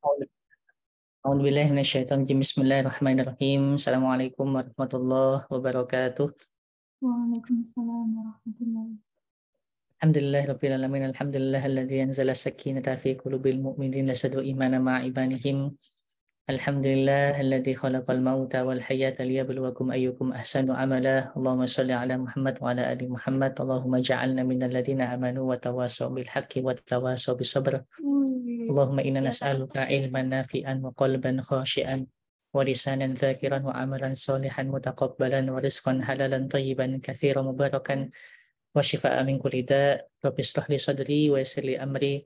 A'udzubillahi minasyaitonirrajim. Bismillahirrahmanirrahim. Assalamualaikum warahmatullahi wabarakatuh. Waalaikumsalam warahmatullahi. Alhamdulillahirabbil alamin. Alhamdulillahilladzi anzala as-sakinata fi qulubil mu'minina liyazdadu imanan ma'a imanihim. Alhamdulillahilladzi khalaqal mauta wal hayata liyabluwakum ayyukum ahsanu amala. Allahumma shalli ala Muhammad wa ala ali Muhammad. Allahumma ja'alna minal ladzina amanu wa tawassaw bil haqqi wa tawassaw bis sabr. Allahumma inna nas'aluka ilman nafi'an wa qalban khashi'an wa lisanan dzakiran wa amalan sholihan mutaqabbalan wa rizqan halalan thayyiban katsiran mubarakan wa shifaan min kulli da'. Rabbi shrah li sadri wa yassir li amri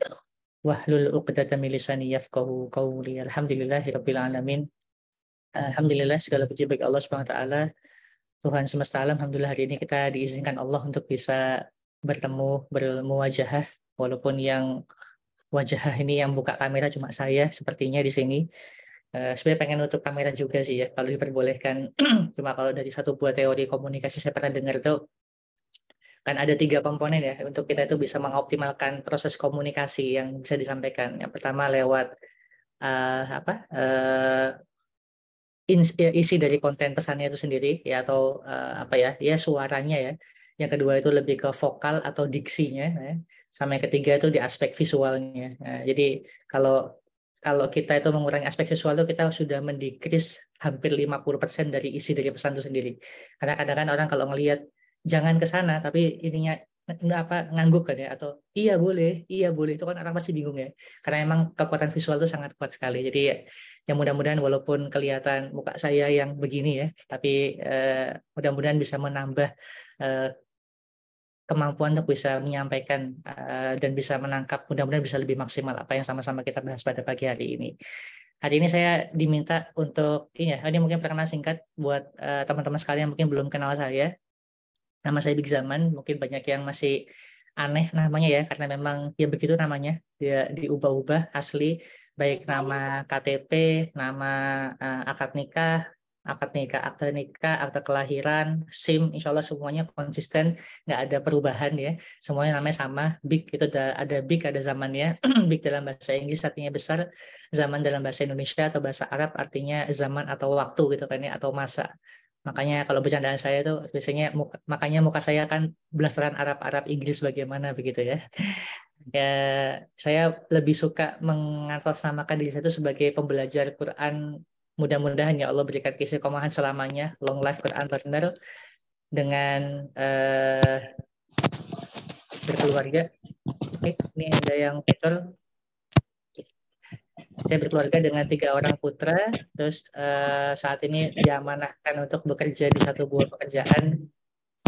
wahlul 'uqdatam min lisani yafqahu qawli. Alhamdulillahirabbil alamin. Alhamdulillah, segala puji bagi Allah Subhanahu wa taala, Tuhan semesta alam. Alhamdulillah hari ini kita diizinkan Allah untuk bisa bertemu, bermuwajahah, walaupun yang wajah ini yang buka kamera cuma saya sepertinya di sini. Sebenarnya pengen nutup kamera juga sih ya kalau diperbolehkan. Cuma kalau dari satu buah teori komunikasi saya pernah dengar tuh kan ada 3 komponen ya untuk kita itu bisa mengoptimalkan proses komunikasi yang bisa disampaikan. Yang pertama lewat isi dari konten pesannya itu sendiri ya, atau suaranya ya. Yang kedua itu lebih ke vokal atau diksinya ya. Sama yang ketiga itu di aspek visualnya. Nah, jadi kalau kita itu mengurangi aspek visual itu kita sudah mendikris hampir 50% dari isi dari pesan itu sendiri. Karena kadang-kadang orang kalau ngelihat jangan ke sana tapi ininya ngangguk kan ya, atau iya boleh itu kan orang pasti bingung ya, karena emang kekuatan visual itu sangat kuat sekali. Jadi ya mudah-mudahan walaupun kelihatan muka saya yang begini ya, tapi mudah-mudahan bisa menambah kemampuan untuk bisa menyampaikan dan bisa menangkap, mudah-mudahan bisa lebih maksimal apa yang sama-sama kita bahas pada pagi hari ini. Hari ini saya diminta untuk ini mungkin perkenalan singkat buat teman-teman sekalian yang mungkin belum kenal saya. Nama saya Big Zaman, mungkin banyak yang masih aneh namanya ya, karena memang ya begitu namanya, dia diubah-ubah asli, baik nama KTP, nama akte nikah, akte kelahiran, SIM, insya Allah semuanya konsisten, nggak ada perubahan ya, semuanya namanya sama, Big. Itu ada Big, ada zamannya. Big dalam bahasa Inggris artinya besar, zaman dalam bahasa Indonesia atau bahasa Arab artinya zaman atau waktu gitu kan ya, atau masa. Makanya kalau bercandaan saya tuh biasanya makanya muka saya kan belasaran Arab Inggris bagaimana begitu ya. Ya, saya lebih suka mengatasnamakan diri saya itu sebagai pembelajar Quran. Mudah-mudahan ya Allah berikan istiqomahan selamanya, long life Quran learner, dengan berkeluarga. Oke, ini ada yang bocor. Saya berkeluarga dengan 3 orang putra, terus saat ini diamanahkan untuk bekerja di satu buah pekerjaan.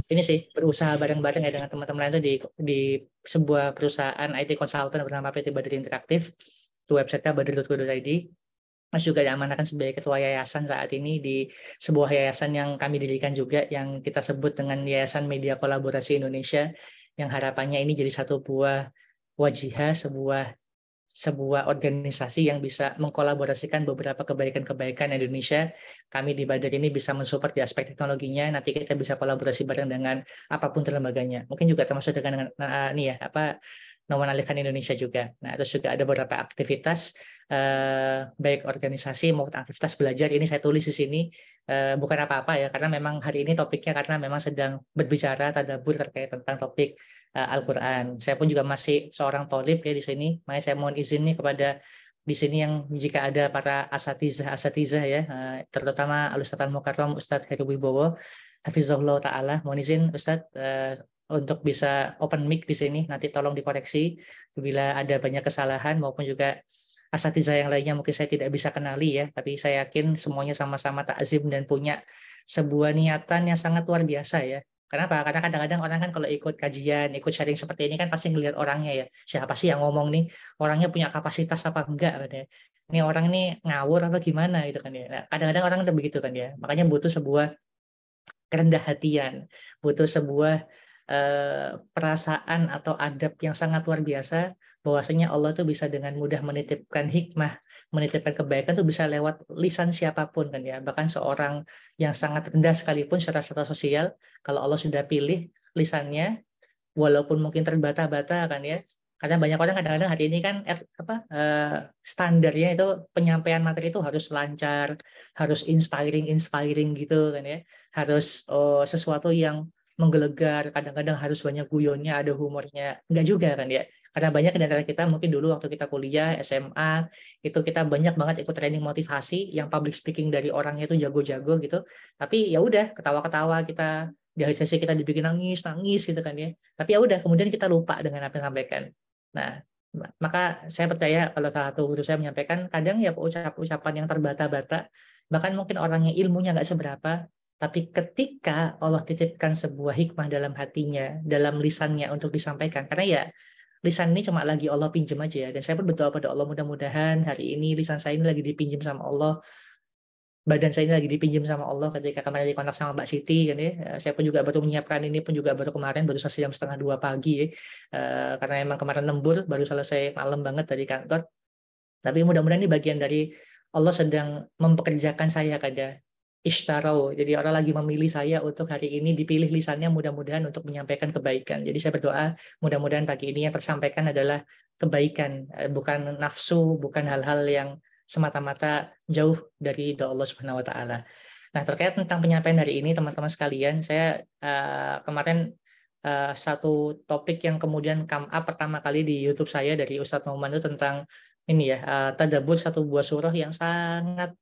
Ini sih berusaha bareng-bareng ya dengan teman-teman lain itu di sebuah perusahaan IT consultant bernama PT Badri Interaktif. Itu websitenya badri.co.id. Mas juga diamanahkan sebagai ketua yayasan saat ini di sebuah yayasan yang kami dirikan juga, yang kita sebut dengan Yayasan Media Kolaborasi Indonesia, yang harapannya ini jadi satu buah wajihah, sebuah organisasi yang bisa mengkolaborasikan beberapa kebaikan-kebaikan Indonesia. Kami di Badar ini bisa mensupport di aspek teknologinya, nanti kita bisa kolaborasi bareng dengan apapun lembaganya. Mungkin juga termasuk dengan Noman Alihkan Indonesia juga. Nah, terus juga ada beberapa aktivitas baik organisasi maupun aktivitas belajar. Ini saya tulis di sini bukan apa-apa ya, karena memang hari ini topiknya karena memang sedang berbicara tadabbur terkait tentang topik Al-Quran. Saya pun juga masih seorang tholib ya di sini. Makanya saya mohon izin nih kepada di sini yang jika ada para asatizah ya, terutama Al-Ustadz Al-Mukarram Ustadz Heru Wibowo Hafizahullah Ta'ala, mohon izin Ustadz untuk bisa open mic di sini, nanti tolong dikoreksi bila ada banyak kesalahan, maupun juga asatizah yang lainnya mungkin saya tidak bisa kenali ya, tapi saya yakin semuanya sama-sama takzim dan punya sebuah niatan yang sangat luar biasa ya. Kenapa? Karena kadang-kadang orang kan kalau ikut kajian, ikut sharing seperti ini kan pasti ngelihat orangnya ya. Siapa sih yang ngomong nih? Orangnya punya kapasitas apa enggak kan ya? Ini orang ini ngawur apa gimana gitu kan ya. Nah, kadang-kadang orang udah begitu kan ya. Makanya butuh sebuah kerendah hatian, butuh sebuah perasaan atau adab yang sangat luar biasa, bahwasanya Allah tuh bisa dengan mudah menitipkan hikmah, menitipkan kebaikan tuh bisa lewat lisan siapapun kan ya. Bahkan seorang yang sangat rendah sekalipun secara status sosial, kalau Allah sudah pilih lisannya, walaupun mungkin terbata-bata kan ya, Karena banyak orang kadang-kadang hari ini kan standarnya itu penyampaian materi itu harus lancar, harus inspiring gitu kan ya. Harus sesuatu yang menggelegar, kadang-kadang harus banyak guyonnya, ada humornya. Enggak juga kan ya. Karena banyak di antara kita mungkin dulu waktu kita kuliah, SMA, itu kita banyak banget ikut training motivasi yang public speaking dari orangnya itu jago-jago gitu. Tapi ya udah, ketawa-ketawa kita di akhir sesi kita dibikin nangis gitu kan ya. Tapi ya udah, kemudian kita lupa dengan apa yang disampaikan. Nah, maka saya percaya kalau salah satu guru saya menyampaikan, kadang ya ucapan yang terbata-bata, bahkan mungkin orangnya ilmunya nggak seberapa, tapi ketika Allah titipkan sebuah hikmah dalam hatinya, dalam lisannya untuk disampaikan, karena ya lisan ini cuma lagi Allah pinjam aja ya, dan saya pun berdoa pada Allah mudah-mudahan hari ini lisan saya ini lagi dipinjam sama Allah, badan saya ini lagi dipinjam sama Allah ketika kemarin di kontak sama Mbak Siti kan ya. Saya pun juga baru menyiapkan ini pun juga baru kemarin, baru selesai jam 1:30 pagi ya. Karena emang kemarin lembur, baru selesai malam banget dari kantor. Tapi mudah-mudahan ini bagian dari Allah sedang mempekerjakan saya kada ishtarau. Jadi orang lagi memilih saya untuk hari ini dipilih lisannya mudah-mudahan untuk menyampaikan kebaikan. Jadi saya berdoa mudah-mudahan pagi ini yang tersampaikan adalah kebaikan, bukan nafsu, bukan hal-hal yang semata-mata jauh dari doa Allah Subhanahu wa taala. Nah, terkait tentang penyampaian hari ini teman-teman sekalian, saya kemarin satu topik yang kemudian come up pertama kali di YouTube saya dari Ustadz Nauman itu tentang ini ya, tadabbur satu buah surah yang sangat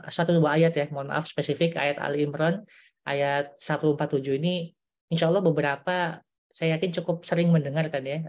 satu dua ayat ya, mohon maaf spesifik ayat Ali Imran ayat 147 ini insya Allah beberapa saya yakin cukup sering mendengar kan ya,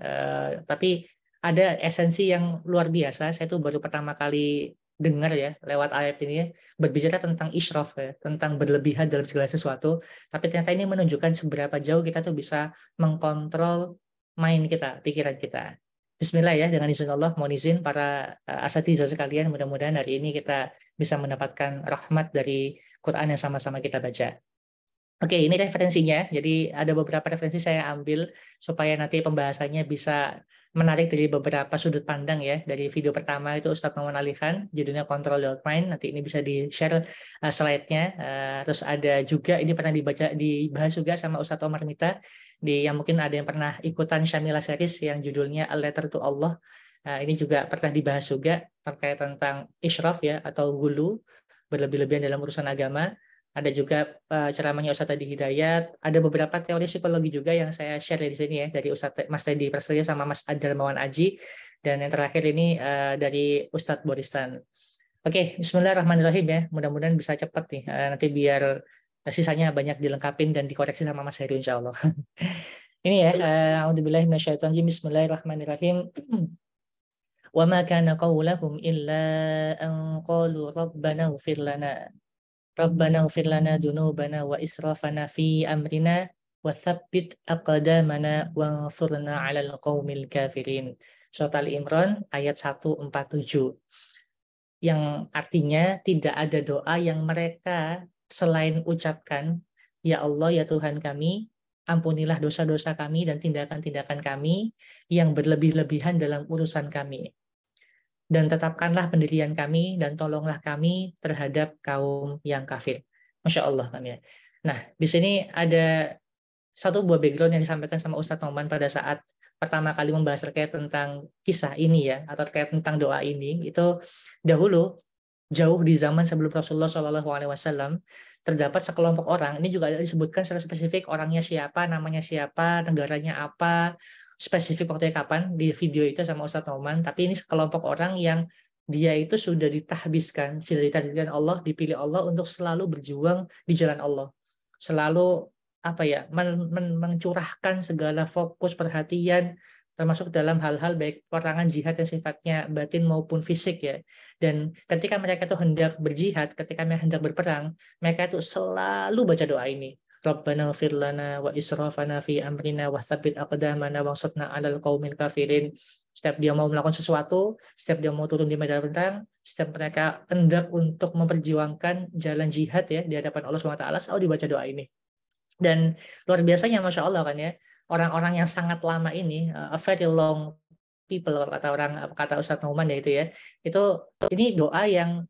tapi ada esensi yang luar biasa. Saya tuh baru pertama kali dengar ya lewat ayat ini ya, berbicara tentang israf ya, tentang berlebihan dalam segala sesuatu, tapi ternyata ini menunjukkan seberapa jauh kita tuh bisa mengkontrol mind kita, pikiran kita. Bismillah ya, dengan izin Allah, mohon izin para asatidzah sekalian, mudah-mudahan hari ini kita bisa mendapatkan rahmat dari Quran yang sama-sama kita baca. Oke, ini referensinya. Jadi ada beberapa referensi saya ambil supaya nanti pembahasannya bisa menarik dari beberapa sudut pandang ya. Dari video pertama itu Ustadz Nauman Ali Khan, judulnya Control Your Mind. Nanti ini bisa di-share slide-nya. Terus ada juga ini pernah dibahas juga sama Ustadz Omar Mita, yang mungkin ada yang pernah ikutan Syamila Series yang judulnya A Letter to Allah. Ini juga pernah dibahas juga terkait tentang israf ya atau gulu, berlebih-lebihan dalam urusan agama. Ada juga ceramahnya Ustadz Adi Hidayat. Ada beberapa teori psikologi juga yang saya share di sini ya, dari Ustadz Mas Teddy Prasetyo sama Mas Darmawan Aji. Dan yang terakhir ini dari Ustadz Boristan. Oke, bismillahirrahmanirrahim ya. Mudah-mudahan bisa cepat nih. Nanti biar sisanya banyak dilengkapin dan dikoreksi sama Mas Heru insya Allah. Ini ya, a'udzubillahi minasyaitonir rajim. Bismillahirrahmanirrahim. Wa ma kana qaulahum illa an qalu rabbana ighfir lana. Rabbana ighfir lana dzunubana wa israfana fi amrina wa tsabbit aqdamana wansurna 'alal qaumil kafirin. Surat Ali Imran ayat 147. Yang artinya tidak ada doa yang mereka selain ucapkan, ya Allah ya Tuhan kami, ampunilah dosa-dosa kami dan tindakan-tindakan kami yang berlebih-lebihan dalam urusan kami. Dan tetapkanlah pendirian kami dan tolonglah kami terhadap kaum yang kafir. Masya Allah kan ya. Nah, di sini ada satu buah background yang disampaikan sama Ustadz Nauman pada saat pertama kali membahas terkait tentang kisah ini ya, atau terkait tentang doa ini. Itu dahulu jauh di zaman sebelum Rasulullah SAW terdapat sekelompok orang. Ini juga ada disebutkan secara spesifik orangnya siapa, namanya siapa, negaranya apa, spesifik waktunya kapan di video itu sama Ustadz Nauman. Tapi ini sekelompok orang yang dia itu sudah ditahbiskan, sudah ditakdirkan Allah, dipilih Allah untuk selalu berjuang di jalan Allah, selalu mencurahkan segala fokus perhatian termasuk dalam hal-hal baik perangan jihad yang sifatnya batin maupun fisik ya. Dan ketika mereka itu hendak berjihad, ketika mereka hendak berperang, mereka itu selalu baca doa ini. Rabbana ighfir lana wa israfana fi amrina wa tsabbit aqdamana wansurna 'alal qaumil kafirin. Setiap dia mau melakukan sesuatu, setiap dia mau turun di medan perang, setiap mereka hendak untuk memperjuangkan jalan jihad ya di hadapan Allah SWT, selalu dibaca doa ini. Dan luar biasanya Masya Allah kan ya, orang-orang yang sangat lama ini, a very long people kata Ustadz Nauman ya itu ya, ini doa yang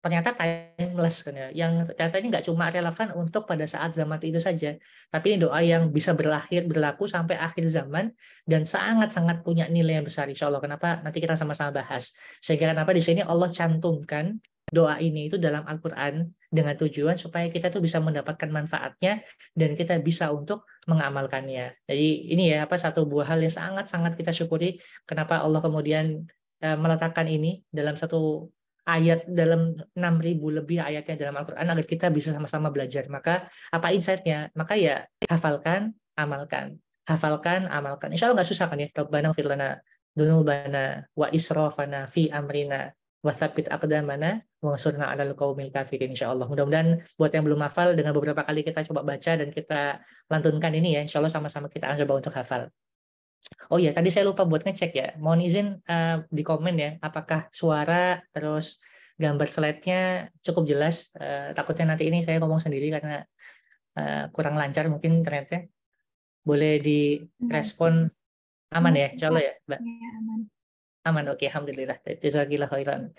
ternyata timeless kan ya. Yang ternyata ini nggak cuma relevan untuk pada saat zaman itu saja, tapi ini doa yang bisa berlaku sampai akhir zaman dan sangat-sangat punya nilai yang besar insya Allah. Kenapa? Nanti kita sama-sama bahas. Sehingga kenapa di sini Allah cantumkan doa ini itu dalam Al-Quran dengan tujuan supaya kita tuh bisa mendapatkan manfaatnya dan kita bisa untuk mengamalkannya. Jadi ini ya satu buah hal yang sangat-sangat kita syukuri kenapa Allah kemudian meletakkan ini dalam satu ayat dalam 6.000 lebih ayatnya dalam Al-Quran agar kita bisa sama-sama belajar. Maka apa insight-nya? Maka ya hafalkan, amalkan. Hafalkan, amalkan. Insya Allah nggak susah kan ya. Rabbana fir lana dzunubana wa israfana fi amrina wa tsabbit aqdamana wansurna 'alal qaumil kafirin insya Allah. Mudah-mudahan buat yang belum hafal dengan beberapa kali kita coba baca dan kita lantunkan ini ya, insya Allah sama-sama kita akan coba untuk hafal. Oh iya, tadi saya lupa buat ngecek ya. Mohon izin di komen ya, apakah suara terus gambar slide-nya cukup jelas. Takutnya nanti ini saya ngomong sendiri karena kurang lancar mungkin internetnya. Boleh direspon aman ya, insya Allah ya, Mbak? Ya, aman. Aman, oke, alhamdulillah. Jazakallah khairan.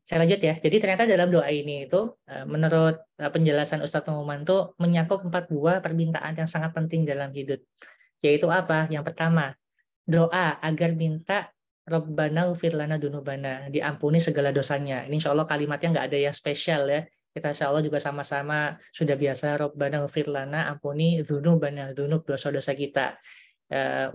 Saya lanjut ya. Jadi ternyata dalam doa ini itu, menurut penjelasan Ustadz Pengumuman itu menyangkut 4 buah permintaan yang sangat penting dalam hidup. Yaitu apa? Yang pertama, doa agar minta Rabbana ufir lana dunubana, diampuni segala dosanya. Ini insya Allah kalimatnya nggak ada yang spesial ya. Kita insya Allah juga sama-sama sudah biasa Rabbana ufir lana, ampuni dunubana, dunub dosa-dosa kita.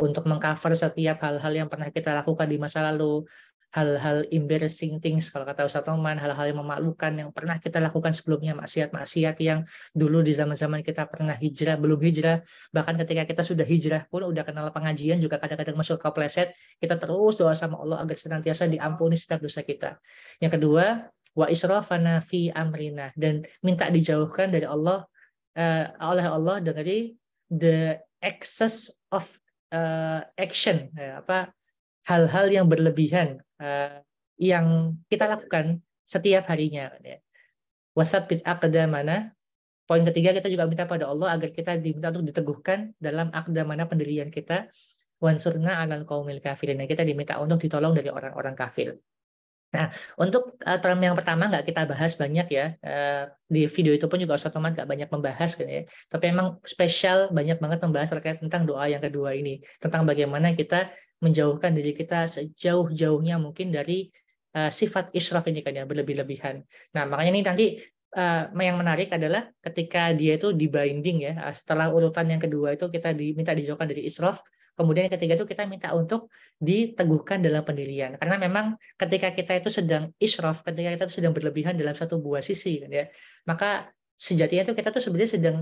Untuk mengcover setiap hal-hal yang pernah kita lakukan di masa lalu, hal-hal embarrassing things kalau kata Ustaz Toman, hal-hal yang memalukan yang pernah kita lakukan sebelumnya, maksiat-maksiat yang dulu di zaman-zaman kita pernah hijrah, belum hijrah, bahkan ketika kita sudah hijrah pun udah kenal pengajian juga kadang-kadang masuk kepleset, kita terus doa sama Allah agar senantiasa diampuni setiap dosa kita. Yang kedua, wa israfana fi amrina, dan minta dijauhkan dari Allah oleh Allah dari the excess of action, hal-hal yang berlebihan yang kita lakukan setiap harinya. Watsabbit aqdamana. Poin ketiga, kita juga minta pada Allah agar kita diminta untuk diteguhkan dalam aqdamana pendirian kita. Wansurna 'alal qaumil kafirin. Kita diminta untuk ditolong dari orang-orang kafir. Nah, untuk term yang pertama nggak kita bahas banyak ya. Di video itu pun juga Ustaz Toman nggak banyak membahas gitu ya. Tapi memang spesial banyak banget membahas terkait tentang doa yang kedua ini. Tentang bagaimana kita menjauhkan diri kita sejauh-jauhnya mungkin dari sifat israf ini kan ya, berlebih-lebihan. Nah, makanya ini nanti yang menarik adalah ketika dia itu dibinding ya, setelah urutan yang kedua itu kita diminta dijauhkan dari israf, kemudian yang ketiga itu kita minta untuk diteguhkan dalam pendirian. Karena memang ketika kita itu sedang israf, ketika kita itu sedang berlebihan dalam satu buah sisi kan ya, maka sejatinya itu kita tuh sebenarnya sedang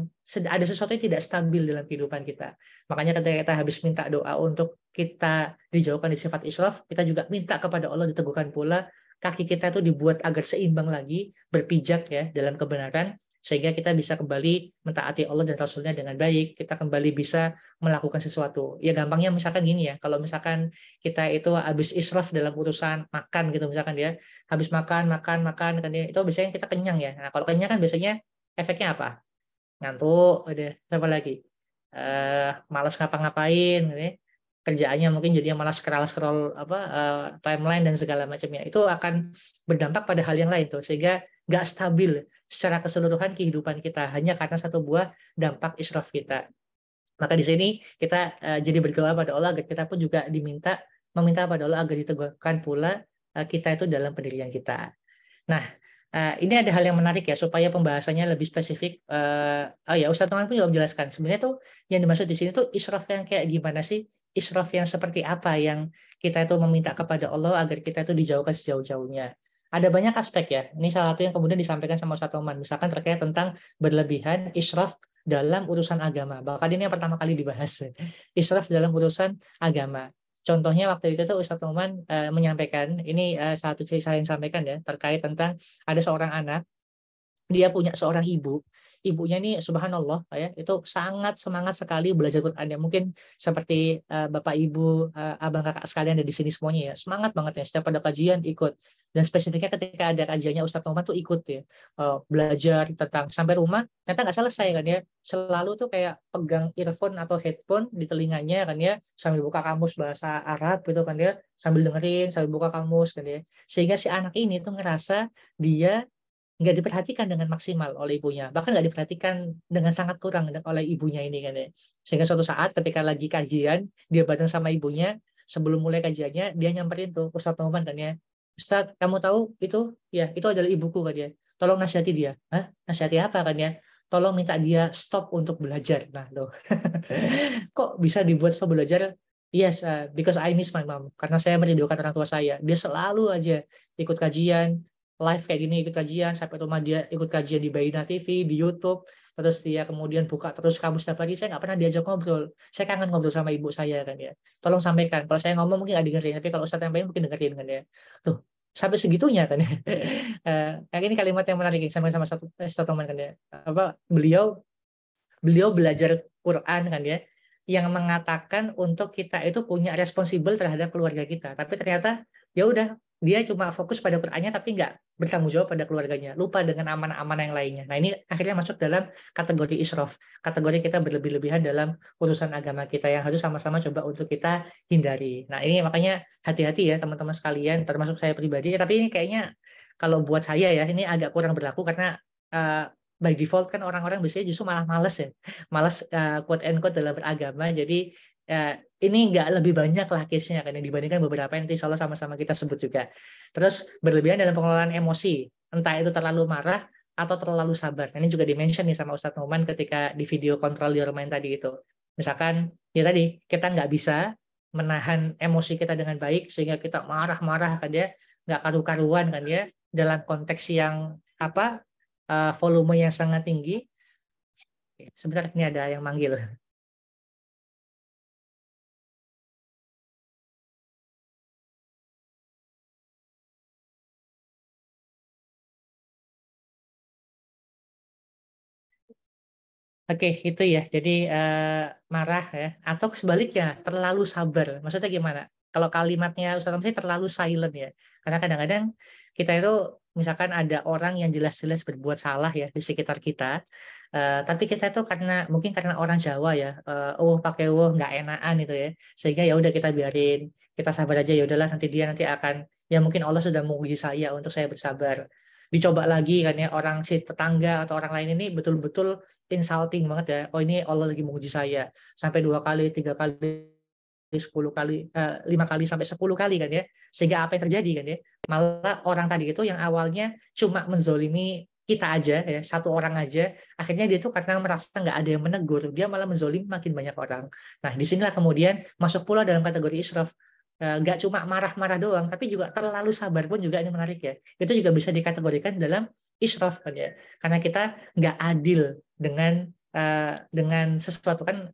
ada sesuatu yang tidak stabil dalam kehidupan kita. Makanya ketika kita habis minta doa untuk kita dijauhkan dari sifat israf, kita juga minta kepada Allah diteguhkan pula kaki kita itu dibuat agar seimbang lagi, berpijak ya dalam kebenaran, sehingga kita bisa kembali mentaati Allah dan Rasulnya dengan baik, kita kembali bisa melakukan sesuatu. Ya gampangnya misalkan gini ya, kalau misalkan kita itu habis israf dalam urusan makan gitu misalkan ya, habis makan kan ya, itu biasanya kita kenyang ya. Nah kalau kenyang kan biasanya efeknya apa? Ngantuk, udah apa lagi? Malas ngapa-ngapain, ya. Kerjaannya mungkin jadi malah scroll timeline dan segala macamnya, itu akan berdampak pada hal yang lain tuh, sehingga nggak stabil secara keseluruhan kehidupan kita hanya karena satu buah dampak israf kita. Maka di sini kita jadi berdoa pada Allah agar kita pun juga meminta pada Allah agar diteguhkan pula kita itu dalam pendirian kita. Nah, ini ada hal yang menarik ya supaya pembahasannya lebih spesifik. Ustadz Noman pun juga menjelaskan. Sebenarnya tuh yang dimaksud di sini tuh israf yang kayak gimana sih? Israf yang seperti apa yang kita itu meminta kepada Allah agar kita itu dijauhkan sejauh-jauhnya. Ada banyak aspek ya. Ini salah satu yang kemudian disampaikan sama Ustadz Noman. Misalkan terkait tentang berlebihan israf dalam urusan agama. Bahkan ini yang pertama kali dibahas. Israf dalam urusan agama. Contohnya waktu itu tuh Ustadz Numan menyampaikan, ini satu cerita saya yang sampaikan ya, terkait tentang ada seorang anak, dia punya seorang ibunya ini subhanallah ya, itu sangat semangat sekali belajar Quran ya. Mungkin seperti Bapak Ibu, abang kakak sekalian ada di sini semuanya ya, semangat banget ya, setiap ada kajian ikut. Dan spesifiknya ketika ada kajiannya Ustadz Noman tuh ikut ya, belajar tentang sampai rumah ternyata nggak selesai kan ya, selalu tuh kayak pegang earphone atau headphone di telinganya kan ya, sambil buka kamus bahasa Arab gitu kan ya, sambil dengerin sambil buka kamus kan ya, sehingga si anak ini tuh ngerasa dia nggak diperhatikan dengan maksimal oleh ibunya, bahkan nggak diperhatikan dengan sangat kurang oleh ibunya ini kan ya. Sehingga suatu saat ketika lagi kajian, dia bareng sama ibunya, sebelum mulai kajiannya, dia nyamperin tuh Ustadz Noman kan ya. Ustadz, kamu tahu itu? Ya, itu adalah ibuku kan ya. Tolong nasihati dia. Hah? Nasihati apa kan ya? Tolong minta dia stop untuk belajar. Nah, loh. Kok bisa dibuat stop belajar? Yes, because I miss my mom. Karena saya merindukan orang tua saya. Dia selalu aja ikut kajian, live kayak gini, ikut kajian, sampai rumah dia ikut kajian di Baina TV, di YouTube, terus dia kemudian buka terus kamus setiap hari. Saya nggak pernah diajak ngobrol. Saya kangen ngobrol sama ibu saya kan ya. Tolong sampaikan. Kalau saya ngomong mungkin nggak dengerin, tapi kalau Ustadz sampaikan mungkin dengerin kan ya. Tuh, sampai segitunya kan ya. Ini kalimat yang menarik sama satu teman kan ya. Apa beliau belajar Quran kan ya, yang mengatakan untuk kita itu punya responsibel terhadap keluarga kita, tapi ternyata ya udah dia cuma fokus pada Qurannya tapi nggak bertanggung jawab pada keluarganya, lupa dengan amanah-amanah yang lainnya. Nah ini akhirnya masuk dalam kategori israf, kategori kita berlebih-lebihan dalam urusan agama kita yang harus sama-sama coba untuk kita hindari. Nah ini makanya hati-hati ya teman-teman sekalian, termasuk saya pribadi. Tapi ini kayaknya kalau buat saya ya ini agak kurang berlaku karena by default kan orang-orang biasanya justru malah males ya, malas quote and quote dalam beragama. Jadi ini nggak lebih banyak lah case-nya kan dibandingkan beberapa yang insya Allah sama-sama kita sebut juga. Terus berlebihan dalam pengelolaan emosi, entah itu terlalu marah atau terlalu sabar. Ini juga di-mention nih sama Ustadz Numan ketika di video Control Your Mind tadi itu. Misalkan ya tadi kita nggak bisa menahan emosi kita dengan baik sehingga kita marah-marah kan ya, nggak karu-karuan kan ya, dalam konteks yang volume yang sangat tinggi. Sebentar, ini ada yang manggil. Oke, itu ya. Jadi marah ya, atau sebaliknya terlalu sabar. Maksudnya gimana? Kalau kalimatnya Ustaz Ramzi terlalu silent ya. Karena kadang-kadang kita itu misalkan ada orang yang jelas-jelas berbuat salah ya di sekitar kita, tapi kita itu mungkin karena orang Jawa ya, pakai nggak enakan itu ya, sehingga ya udah kita biarin, kita sabar aja, ya udahlah nanti dia nanti akan, ya mungkin Allah sudah menguji saya untuk saya bersabar. Dicoba lagi kan ya, orang si tetangga atau orang lain ini betul-betul insulting banget ya. Oh ini Allah lagi menguji saya sampai 2 kali, 3 kali, 10 kali, 5 kali sampai 10 kali kan ya. Sehingga apa yang terjadi kan ya? Malah orang tadi itu yang awalnya cuma menzolimi kita aja ya, satu orang aja, akhirnya dia tuh karena merasa nggak ada yang menegur, dia malah menzolimi makin banyak orang. Nah disinilah kemudian masuk pula dalam kategori israf. Nggak cuma marah-marah doang, tapi juga terlalu sabar pun juga ini menarik ya. Itu juga bisa dikategorikan dalam israf kan ya. Karena kita nggak adil dengan sesuatu kan,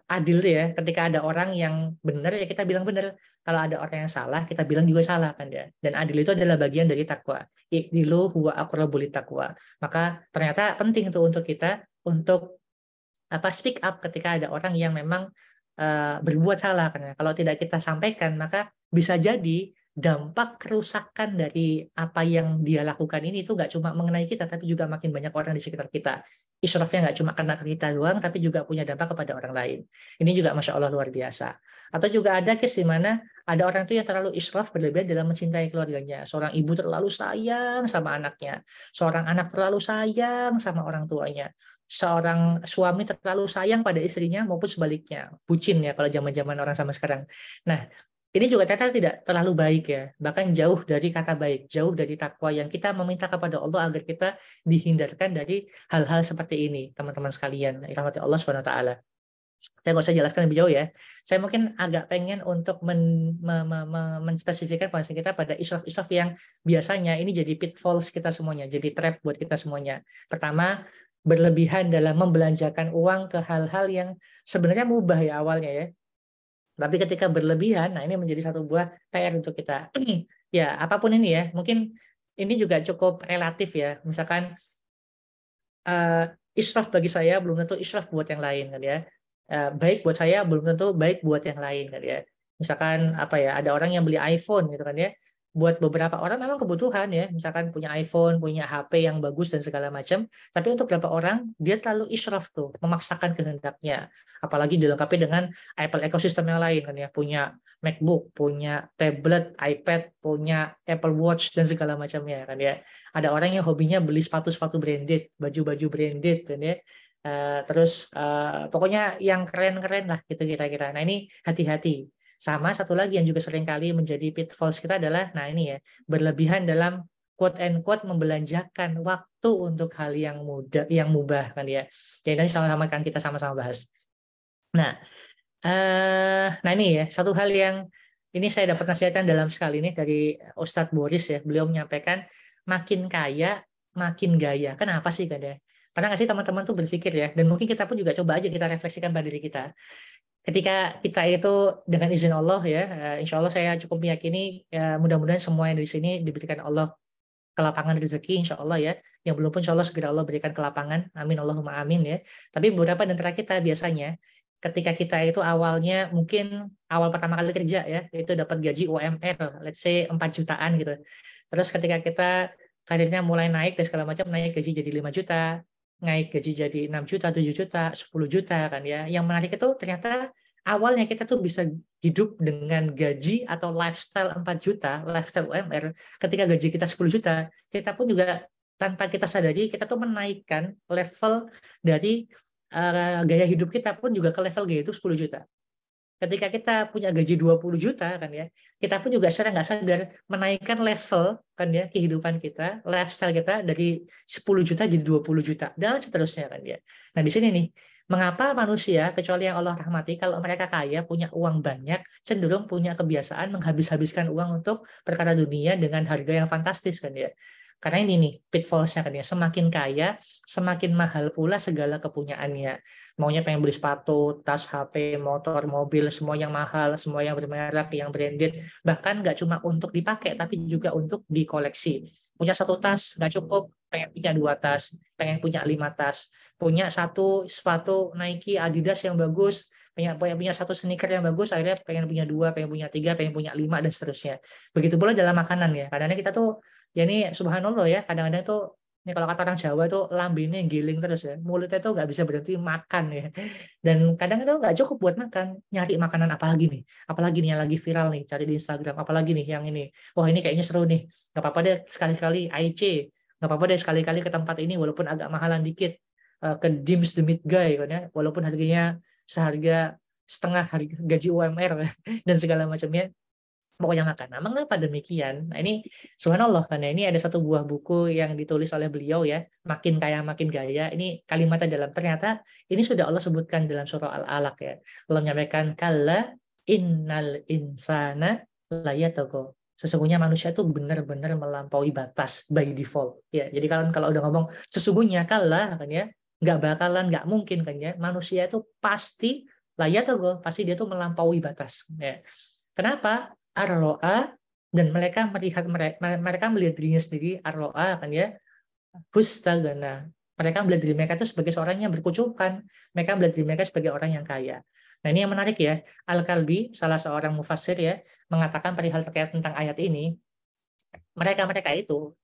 adil ya. Ketika ada orang yang benar ya kita bilang benar. Kalau ada orang yang salah kita bilang juga salah kan ya. Dan adil itu adalah bagian dari takwa. Iqdilu huwa aqrabu littaqwa. Maka ternyata penting tuh untuk kita untuk speak up ketika ada orang yang memang berbuat salah. Karena kalau tidak kita sampaikan maka bisa jadi dampak kerusakan dari apa yang dia lakukan ini itu nggak cuma mengenai kita tapi juga makin banyak orang di sekitar kita. Israfnya nggak cuma kena ke kita doang tapi juga punya dampak kepada orang lain. Ini juga Masya Allah luar biasa. Atau juga ada case di mana ada orang itu yang terlalu israf berlebihan dalam mencintai keluarganya. Seorang ibu terlalu sayang sama anaknya, seorang anak terlalu sayang sama orang tuanya, seorang suami terlalu sayang pada istrinya maupun sebaliknya, bucin ya kalau zaman-zaman orang sama sekarang. Nah, ini juga ternyata tidak terlalu baik ya, bahkan jauh dari kata baik, jauh dari takwa yang kita meminta kepada Allah agar kita dihindarkan dari hal-hal seperti ini, teman-teman sekalian, rahmati Allah Subhanahu wa taala. Saya nggak usah jelaskan lebih jauh ya. Saya mungkin agak pengen untuk menspesifikkan bahasa kita pada israf-israf yang biasanya ini jadi pitfalls kita semuanya, jadi trap buat kita semuanya. Pertama, berlebihan dalam membelanjakan uang ke hal-hal yang sebenarnya mubah ya awalnya ya. Tapi ketika berlebihan, nah ini menjadi satu buah PR untuk kita. Ya, apapun ini ya, mungkin ini juga cukup relatif ya. Misalkan israf bagi saya belum tentu israf buat yang lain kan ya. Baik buat saya belum tentu baik buat yang lain kan ya. Misalkan ada orang yang beli iPhone gitu kan ya. buat beberapa orang memang kebutuhan ya, misalkan punya iPhone, punya HP yang bagus dan segala macam. Tapi untuk beberapa orang dia terlalu israf tuh, memaksakan kehendaknya. Apalagi dilengkapi dengan Apple ekosistem yang lain kan ya, punya MacBook, punya tablet, iPad, punya Apple Watch dan segala macamnya kan ya. Ada orang yang hobinya beli sepatu-sepatu branded, baju-baju branded kan ya. Terus pokoknya yang keren-keren lah gitu kira-kira. Nah ini hati-hati. Sama satu lagi yang juga seringkali menjadi pitfalls kita adalah, nah ini ya, berlebihan dalam quote and quote membelanjakan waktu untuk hal yang mudah, yang mubah kan ya. Jadi nanti sama-sama kan kita sama-sama bahas. Nah, nah ini ya satu hal yang ini saya dapat nasihatkan dalam sekali ini dari Ustadz Boris ya. Beliau menyampaikan makin kaya makin gaya. Kenapa sih kan ya? Pernah nggak sih teman-teman tuh berpikir ya? Dan mungkin kita pun juga coba aja kita refleksikan pada diri kita. Ketika kita itu dengan izin Allah ya, insya Allah saya cukup meyakini ya, mudah-mudahan semua yang di sini diberikan Allah kelapangan rezeki insya Allah ya. Yang belum pun insya Allah segera Allah berikan kelapangan. Amin Allahumma amin ya. Tapi beberapa di antara kita biasanya ketika kita itu awalnya mungkin awal pertama kali kerja ya, itu dapat gaji UMR, let's say 4 jutaan gitu. Terus ketika kita karirnya mulai naik dan segala macam, naik gaji jadi 5 juta, naik gaji jadi 6 juta, 7 juta, 10 juta kan ya. Yang menarik itu ternyata awalnya kita tuh bisa hidup dengan gaji atau lifestyle 4 juta, lifestyle UMR, ketika gaji kita 10 juta, kita pun juga tanpa kita sadari, kita tuh menaikkan level dari gaya hidup kita pun juga ke level gaya itu 10 juta. Ketika kita punya gaji 20 juta kan ya, kita pun juga secara nggak sadar menaikkan level kan ya kehidupan kita, lifestyle kita dari 10 juta jadi 20 juta dan seterusnya kan ya. Nah, di sini nih, mengapa manusia kecuali yang Allah rahmati kalau mereka kaya, punya uang banyak, cenderung punya kebiasaan menghabis-habiskan uang untuk perkara dunia dengan harga yang fantastis kan ya. Karena ini nih pitfallsnya kan ya, semakin kaya, semakin mahal pula segala kepunyaannya. Maunya pengen beli sepatu, tas, HP, motor, mobil, semua yang mahal, semua yang bermerek, yang branded. Bahkan nggak cuma untuk dipakai, tapi juga untuk dikoleksi. Punya satu tas nggak cukup, pengen punya 2 tas, pengen punya 5 tas, punya satu sepatu Nike, Adidas yang bagus, punya satu sneaker yang bagus, akhirnya pengen punya 2, pengen punya 3, pengen punya 5 dan seterusnya. Begitu pula dalam makanan ya. Kadang-kadang kita tuh ya ini subhanallah ya, kadang-kadang tuh ini kalau kata orang Jawa tuh lambene giling terus ya, mulutnya tuh nggak bisa berhenti makan ya, dan kadang itu nggak cukup buat makan, nyari makanan apalagi nih yang lagi viral nih, cari di Instagram, apalagi nih yang ini, wah ini kayaknya seru nih, nggak apa-apa deh sekali-kali IC, nggak apa-apa deh sekali-kali ke tempat ini walaupun agak mahalan dikit, ke Dims the Meat Guy kan ya, walaupun harganya seharga setengah harga gaji UMR dan segala macamnya. Pokoknya makan. Nah, mengapa demikian? Nah, ini subhanallah kan ya. Ini ada satu buah buku yang ditulis oleh beliau ya, Makin Kaya Makin Gaya. Ini kalimatnya dalam, ternyata ini sudah Allah sebutkan dalam surah Al-Alaq ya. Allah menyampaikan kalla innal insana layatagha. Sesungguhnya manusia itu benar-benar melampaui batas by default. Ya, jadi kalau udah ngomong sesungguhnya kalla kan ya, nggak bakalan, nggak mungkin kan ya. Manusia itu pasti layatagha, pasti dia tuh melampaui batas. Ya. Kenapa? Arroa, dan mereka melihat dirinya sendiri arroa kan ya, hustagana, mereka melihat diri mereka itu sebagai seorang yang berkecukupan, mereka melihat diri mereka sebagai orang yang kaya. Nah ini yang menarik ya, Al-Kalbi salah seorang mufassir ya mengatakan perihal terkait tentang ayat ini, mereka itu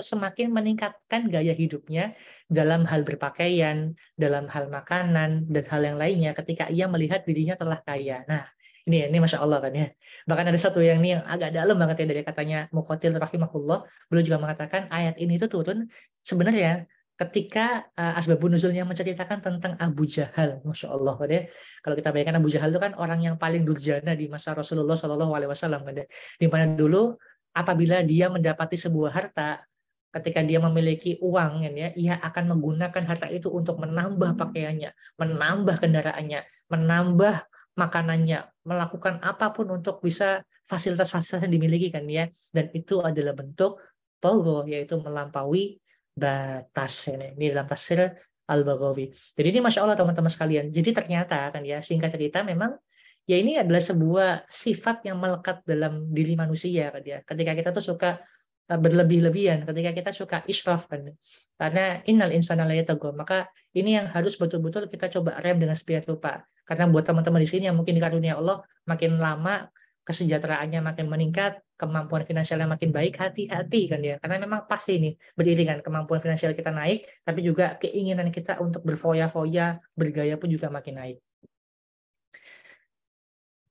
semakin meningkatkan gaya hidupnya dalam hal berpakaian, dalam hal makanan, dan hal yang lainnya ketika ia melihat dirinya telah kaya. Nah, ini Masya Allah kan ya. Bahkan ada satu yang ini yang agak dalam banget ya dari katanya Muqatil rahimahullah. Beliau juga mengatakan ayat ini itu turun sebenarnya ketika asbabun nuzulnya menceritakan tentang Abu Jahal. Masya Allah kan ya. Kalau kita bayangkan Abu Jahal itu kan orang yang paling durjana di masa Rasulullah SAW kan ya. Di mana dulu apabila dia mendapati sebuah harta, ketika dia memiliki uang, ya, ia akan menggunakan harta itu untuk menambah pakaiannya, menambah kendaraannya, menambah makanannya, melakukan apapun untuk bisa fasilitas-fasilitas yang dimiliki kan ya, dan itu adalah bentuk togo, yaitu melampaui batas ini dalam tafsir Al-Baghawi. Jadi ini Masya Allah teman-teman sekalian. Jadi ternyata kan ya, singkat cerita memang ya ini adalah sebuah sifat yang melekat dalam diri manusia kan ya. Ketika kita tuh suka berlebih-lebihan, ketika kita suka israf kan. Karena innal insana layatagha, maka ini yang harus betul-betul kita coba rem dengan sepiat rupa. Karena buat teman-teman di sini yang mungkin dikarunia Allah makin lama kesejahteraannya makin meningkat, kemampuan finansialnya makin baik, hati-hati kan ya. Karena memang pasti nih beriringan kemampuan finansial kita naik, tapi juga keinginan kita untuk berfoya-foya, bergaya pun juga makin naik.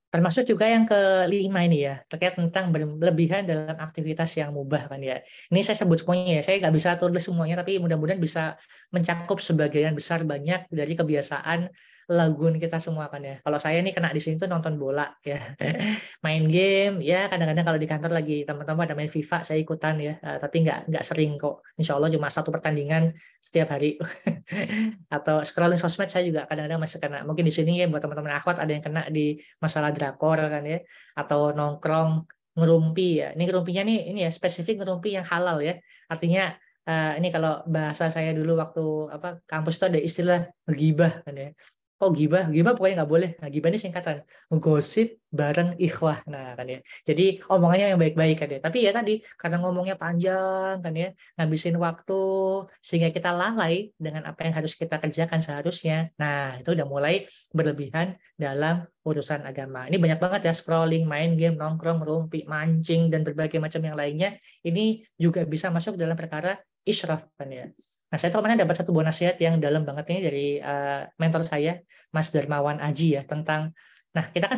Termasuk juga yang kelima ini ya, terkait tentang berlebihan dalam aktivitas yang mubah kan ya. Ini saya sebut semuanya ya, saya nggak bisa tulis semuanya, tapi mudah-mudahan bisa mencakup sebagian besar banyak dari kebiasaan lagun kita semua kan ya. Kalau saya nih kena di sini tuh nonton bola ya, main game ya, kadang-kadang kalau di kantor lagi teman-teman ada main FIFA saya ikutan ya. Tapi nggak sering kok. Insya Allah cuma satu pertandingan setiap hari. Atau scrolling sosmed saya juga kadang-kadang masih kena. Mungkin di sini ya buat teman-teman akhwat ada yang kena di masalah drakor kan ya, atau nongkrong ngerumpi ya. Ini ngerumpinya nih ini ya spesifik ngerumpi yang halal ya. Artinya ini kalau bahasa saya dulu waktu kampus itu ada istilah ghibah kan ya. Oh gibah pokoknya nggak boleh. Nah gibah ini singkatan gosip bareng ikhwah. Nah kan ya. Jadi omongannya yang baik-baik kan ya. Tapi ya tadi karena ngomongnya panjang kan ya, ngabisin waktu sehingga kita lalai dengan apa yang harus kita kerjakan seharusnya. Nah itu udah mulai berlebihan dalam urusan agama. Ini banyak banget ya, scrolling, main game, nongkrong, rumpi, mancing, dan berbagai macam yang lainnya. Ini juga bisa masuk dalam perkara israf kan ya. Nah, saya tuh kemarin dapat satu buah nasihat yang dalam banget ini dari mentor saya, Mas Darmawan Aji ya, tentang, nah kita kan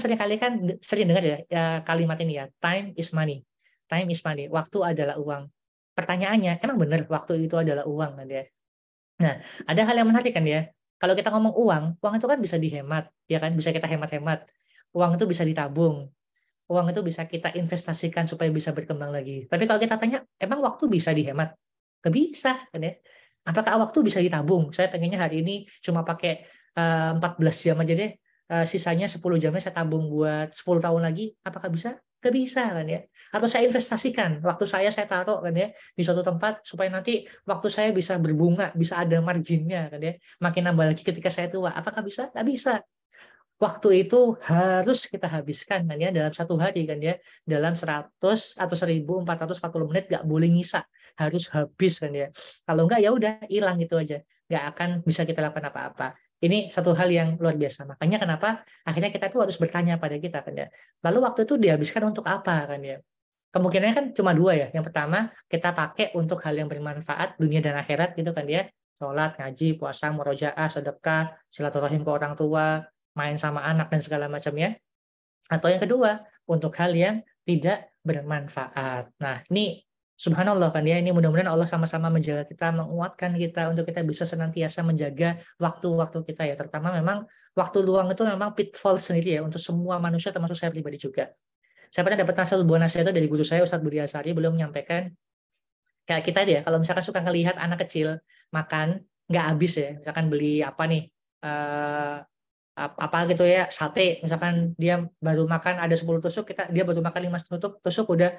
sering dengar ya, kalimat ini ya, time is money. Time is money, waktu adalah uang. Pertanyaannya, emang benar waktu itu adalah uang kan ya? Nah, ada hal yang menarik kan ya. Kalau kita ngomong uang itu kan bisa dihemat, ya kan? Bisa kita hemat-hemat. Uang itu bisa ditabung. Uang itu bisa kita investasikan supaya bisa berkembang lagi. Tapi kalau kita tanya, emang waktu bisa dihemat? Nggak bisa kan ya. Apakah waktu bisa ditabung? Saya pengennya hari ini cuma pakai 14 jam aja deh. Sisanya 10 jamnya saya tabung buat 10 tahun lagi. Apakah bisa? Nggak bisa kan ya. Atau saya investasikan. Waktu saya taruh kan ya di suatu tempat supaya nanti waktu saya bisa berbunga, bisa ada marginnya kan ya. Makin nambah lagi ketika saya tua. Apakah bisa? Nggak bisa. Waktu itu harus kita habiskan kan ya dalam satu hari kan ya, dalam 100 atau 1440 menit nggak boleh ngisa, harus habis kan ya. Kalau nggak ya udah hilang gitu aja, nggak akan bisa kita lakukan apa-apa. Ini satu hal yang luar biasa, makanya kenapa akhirnya kita tuh harus bertanya pada kita kan ya, lalu waktu itu dihabiskan untuk apa kan ya. Kemungkinannya kan cuma dua ya. Yang pertama kita pakai untuk hal yang bermanfaat dunia dan akhirat gitu kan ya, sholat, ngaji, puasa, murojaah, sedekah, silaturahim ke orang tua, main sama anak dan segala macamnya. Atau yang kedua, untuk hal yang tidak bermanfaat. Nah, ini subhanallah kan ya, ini mudah-mudahan Allah sama-sama menjaga kita, menguatkan kita untuk kita bisa senantiasa menjaga waktu-waktu kita ya. Terutama memang waktu luang itu memang pitfall sendiri ya untuk semua manusia termasuk saya pribadi juga. Saya pernah dapat satu buah nasihat itu dari guru saya Ustadz Budi Asari, beliau menyampaikan kayak kita dia kalau misalkan suka ngelihat anak kecil makan nggak habis ya, misalkan beli apa nih eh, apa gitu ya, sate misalkan dia baru makan ada 10 tusuk, dia baru makan 5 tusuk udah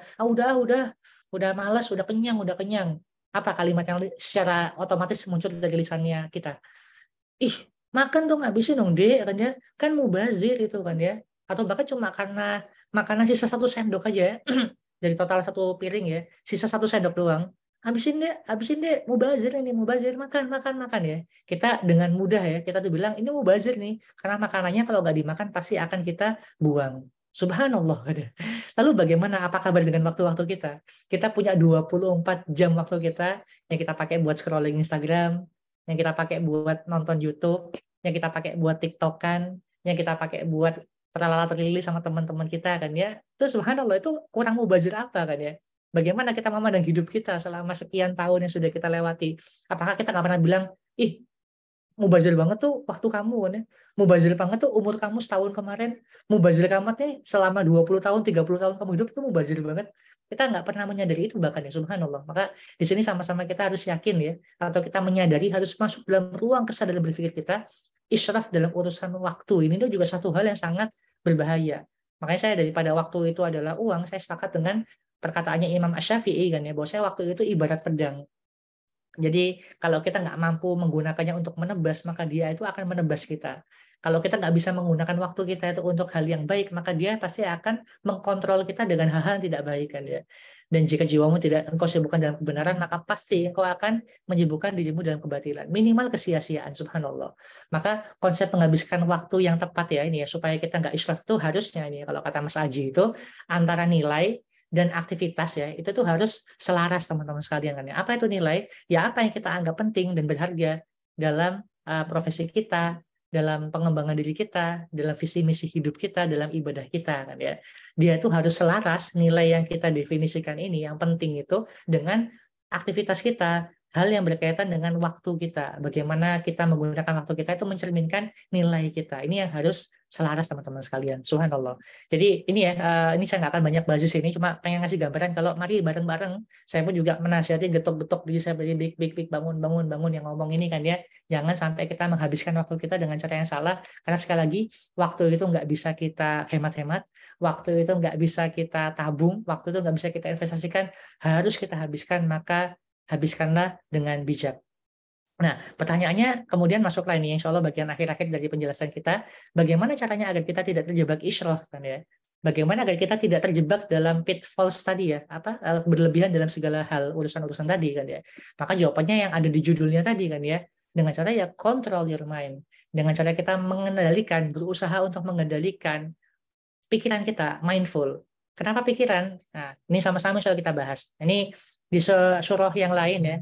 udah malas, udah kenyang. Apa kalimat yang secara otomatis muncul dari lisannya kita? Ih, makan dong, habisin dong dek kan ya, kan mubazir itu kan ya. Atau bahkan cuma karena makanan sisa satu sendok aja dari total satu piring ya, sisa satu sendok doang, habisin deh, mubazir ini, mubazir, makan ya. Kita dengan mudah ya, kita tuh bilang ini mubazir nih, karena makanannya kalau nggak dimakan pasti akan kita buang. Subhanallah kan ya. Lalu bagaimana, apa kabar dengan waktu-waktu kita? Kita punya 24 jam waktu kita yang kita pakai buat scrolling Instagram, yang kita pakai buat nonton YouTube, yang kita pakai buat TikTokan, yang kita pakai buat terlala-terlili sama teman-teman kita kan ya. Itu subhanallah itu kurang mubazir apa kan ya. Bagaimana kita memandang hidup kita selama sekian tahun yang sudah kita lewati. Apakah kita nggak pernah bilang, ih mubazir banget tuh waktu kamu kan ya. Mubazir banget tuh umur kamu setahun kemarin. Mubazir banget nih selama 20 tahun, 30 tahun kamu hidup itu mubazir banget. Kita nggak pernah menyadari itu bahkan ya, subhanallah. Maka di sini sama-sama kita harus yakin ya, atau kita menyadari harus masuk dalam ruang kesadaran berpikir kita, israf dalam urusan waktu. Ini tuh juga satu hal yang sangat berbahaya. Makanya saya daripada waktu itu adalah uang, saya sepakat dengan perkataannya Imam Asy-Syafi'i kan ya, bahwa saya waktu itu ibarat pedang. Jadi kalau kita nggak mampu menggunakannya untuk menebas, maka dia itu akan menebas kita. Kalau kita nggak bisa menggunakan waktu kita itu untuk hal yang baik, maka dia pasti akan mengkontrol kita dengan hal-hal yang tidak baik kan ya. Dan jika jiwamu tidak engkau sibukkan dalam kebenaran, maka pasti engkau akan menyibukkan dirimu dalam kebatilan. Minimal kesia-siaan, subhanallah. Maka konsep menghabiskan waktu yang tepat ya ini ya, supaya kita nggak israf itu harusnya ini kalau kata Mas Aji itu antara nilai dan aktivitas ya, itu tuh harus selaras teman-teman sekalian kan ya. Apa itu nilai? Ya apa yang kita anggap penting dan berharga dalam profesi kita, dalam pengembangan diri kita, dalam visi misi hidup kita, dalam ibadah kita kan ya. Dia tuh harus selaras nilai yang kita definisikan ini yang penting itu dengan aktivitas kita, hal yang berkaitan dengan waktu kita. Bagaimana kita menggunakan waktu kita itu mencerminkan nilai kita. Ini yang harus selaras teman-teman sekalian. Subhanallah. Jadi ini ya, ini saya nggak akan banyak bahas di sini, cuma pengen ngasih gambaran kalau mari bareng-bareng. Saya pun juga menasihati getok-getok diri saya beri big bangun yang ngomong ini kan ya. Jangan sampai kita menghabiskan waktu kita dengan cara yang salah. Karena sekali lagi waktu itu nggak bisa kita hemat-hemat, waktu itu nggak bisa kita tabung, waktu itu nggak bisa kita investasikan, harus kita habiskan, maka habiskanlah dengan bijak. Nah, pertanyaannya kemudian masuklah ini, insya Allah bagian akhir-akhir dari penjelasan kita, bagaimana caranya agar kita tidak terjebak israf kan ya? Bagaimana agar kita tidak terjebak dalam pitfalls tadi ya, berlebihan dalam segala hal urusan-urusan tadi kan ya? Maka jawabannya yang ada di judulnya tadi kan ya, dengan cara ya control your mind, dengan cara kita mengendalikan, berusaha untuk mengendalikan pikiran kita, mindful. Kenapa pikiran? Nah, ini sama-sama insya Allah kita bahas. Ini di surah yang lain ya,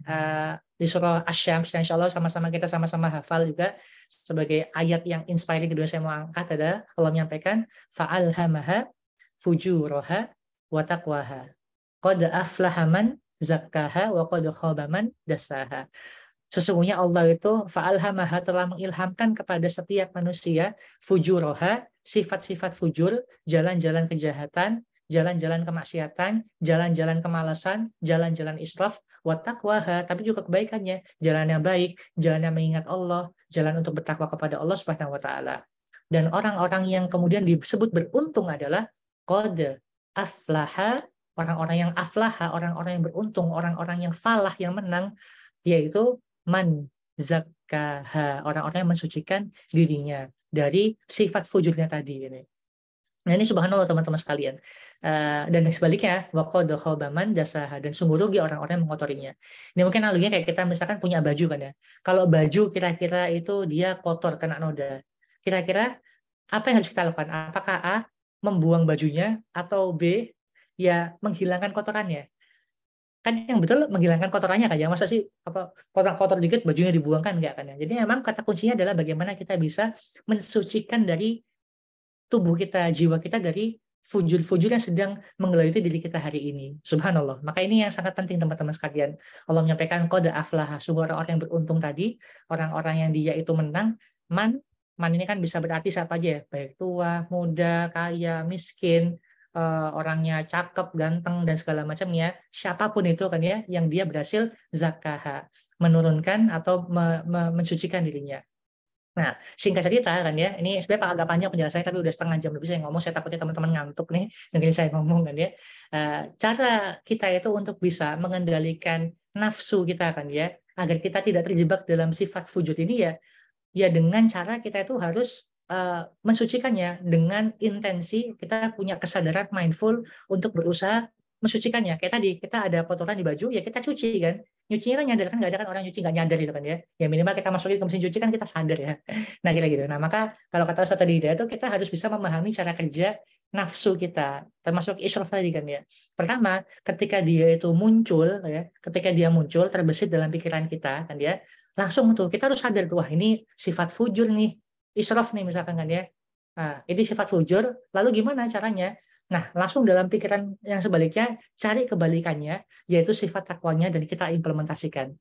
di surah Asy-Syams, insya Allah sama-sama kita sama-sama hafal juga sebagai ayat yang inspiring kedua saya mau angkat ada Allah menyampaikan fa'alhamaha fujuraha wa taqwaha qad aflaha man zakkaha wa qad khaba man dassaha. Sesungguhnya Allah itu fa'alhamaha telah mengilhamkan kepada setiap manusia fujuraha, sifat-sifat fujur, jalan-jalan kejahatan, jalan-jalan kemaksiatan, jalan-jalan kemalasan, jalan-jalan israf, wa taqwaha, tapi juga kebaikannya, jalan yang baik, jalan yang mengingat Allah, jalan untuk bertakwa kepada Allah Subhanahu wa taala. Dan orang-orang yang kemudian disebut beruntung adalah qad aflaha, orang-orang yang aflaha, orang-orang yang beruntung, orang-orang yang falah, yang menang, yaitu man zakkaha, orang-orang yang mensucikan dirinya dari sifat fujurnya tadi ini. Nah ini subhanallah teman-teman sekalian. Dan sebaliknya waqad khaba man dassaha, dan sungguh rugi orang-orang yang mengotorinya. Ini mungkin analoginya kayak kita misalkan punya baju kan ya. Kalau baju kira-kira itu dia kotor kena noda. Kira-kira apa yang harus kita lakukan? Apakah A membuang bajunya atau B ya menghilangkan kotorannya? Kan yang betul menghilangkan kotorannya kan ya, masa sih apa kotor dikit bajunya dibuang kan enggak kan ya. Jadi memang kata kuncinya adalah bagaimana kita bisa mensucikan dari tubuh kita, jiwa kita dari fujur-fujur yang sedang menggelayuti diri kita hari ini. Subhanallah. Maka ini yang sangat penting teman-teman sekalian. Allah menyampaikan qad aflaha, sungguh orang-orang yang beruntung tadi, orang-orang yang dia itu menang. Man ini kan bisa berarti siapa aja ya, baik tua, muda, kaya, miskin, orangnya cakep, ganteng dan segala macamnya, siapapun itu kan ya, yang dia berhasil zakah, menurunkan atau mensucikan dirinya. Nah, singkat cerita kan ya, ini sebenarnya agak panjang penjelasannya, tapi udah setengah jam lebih saya ngomong, saya takutnya teman-teman ngantuk nih dengerin saya ngomong kan ya. Cara kita itu untuk bisa mengendalikan nafsu kita kan ya, agar kita tidak terjebak dalam sifat fujud ini ya dengan cara kita itu harus mensucikannya dengan intensi kita punya kesadaran mindful untuk berusaha mensucikannya. Kayak tadi kita ada kotoran di baju ya kita cuci kan. Nyucinya kan nyadar kan, nggak ada kan orang nyuci nggak nyadar itu kan ya. Ya minimal kita masukin ke mesin cuci kan kita sadar ya. Nah kira gitu. Nah maka kalau kata Ustaz tadi itu kita harus bisa memahami cara kerja nafsu kita, termasuk israf tadi kan ya. Pertama, ketika dia itu muncul ya, ketika dia muncul terbesit dalam pikiran kita kan ya, langsung tuh kita harus sadar tuh wah ini sifat fujur nih, israf nih misalkan kan ya. Nah, ini sifat fujur, lalu gimana caranya? Nah, langsung dalam pikiran yang sebaliknya, cari kebalikannya, yaitu sifat takwanya dan kita implementasikan.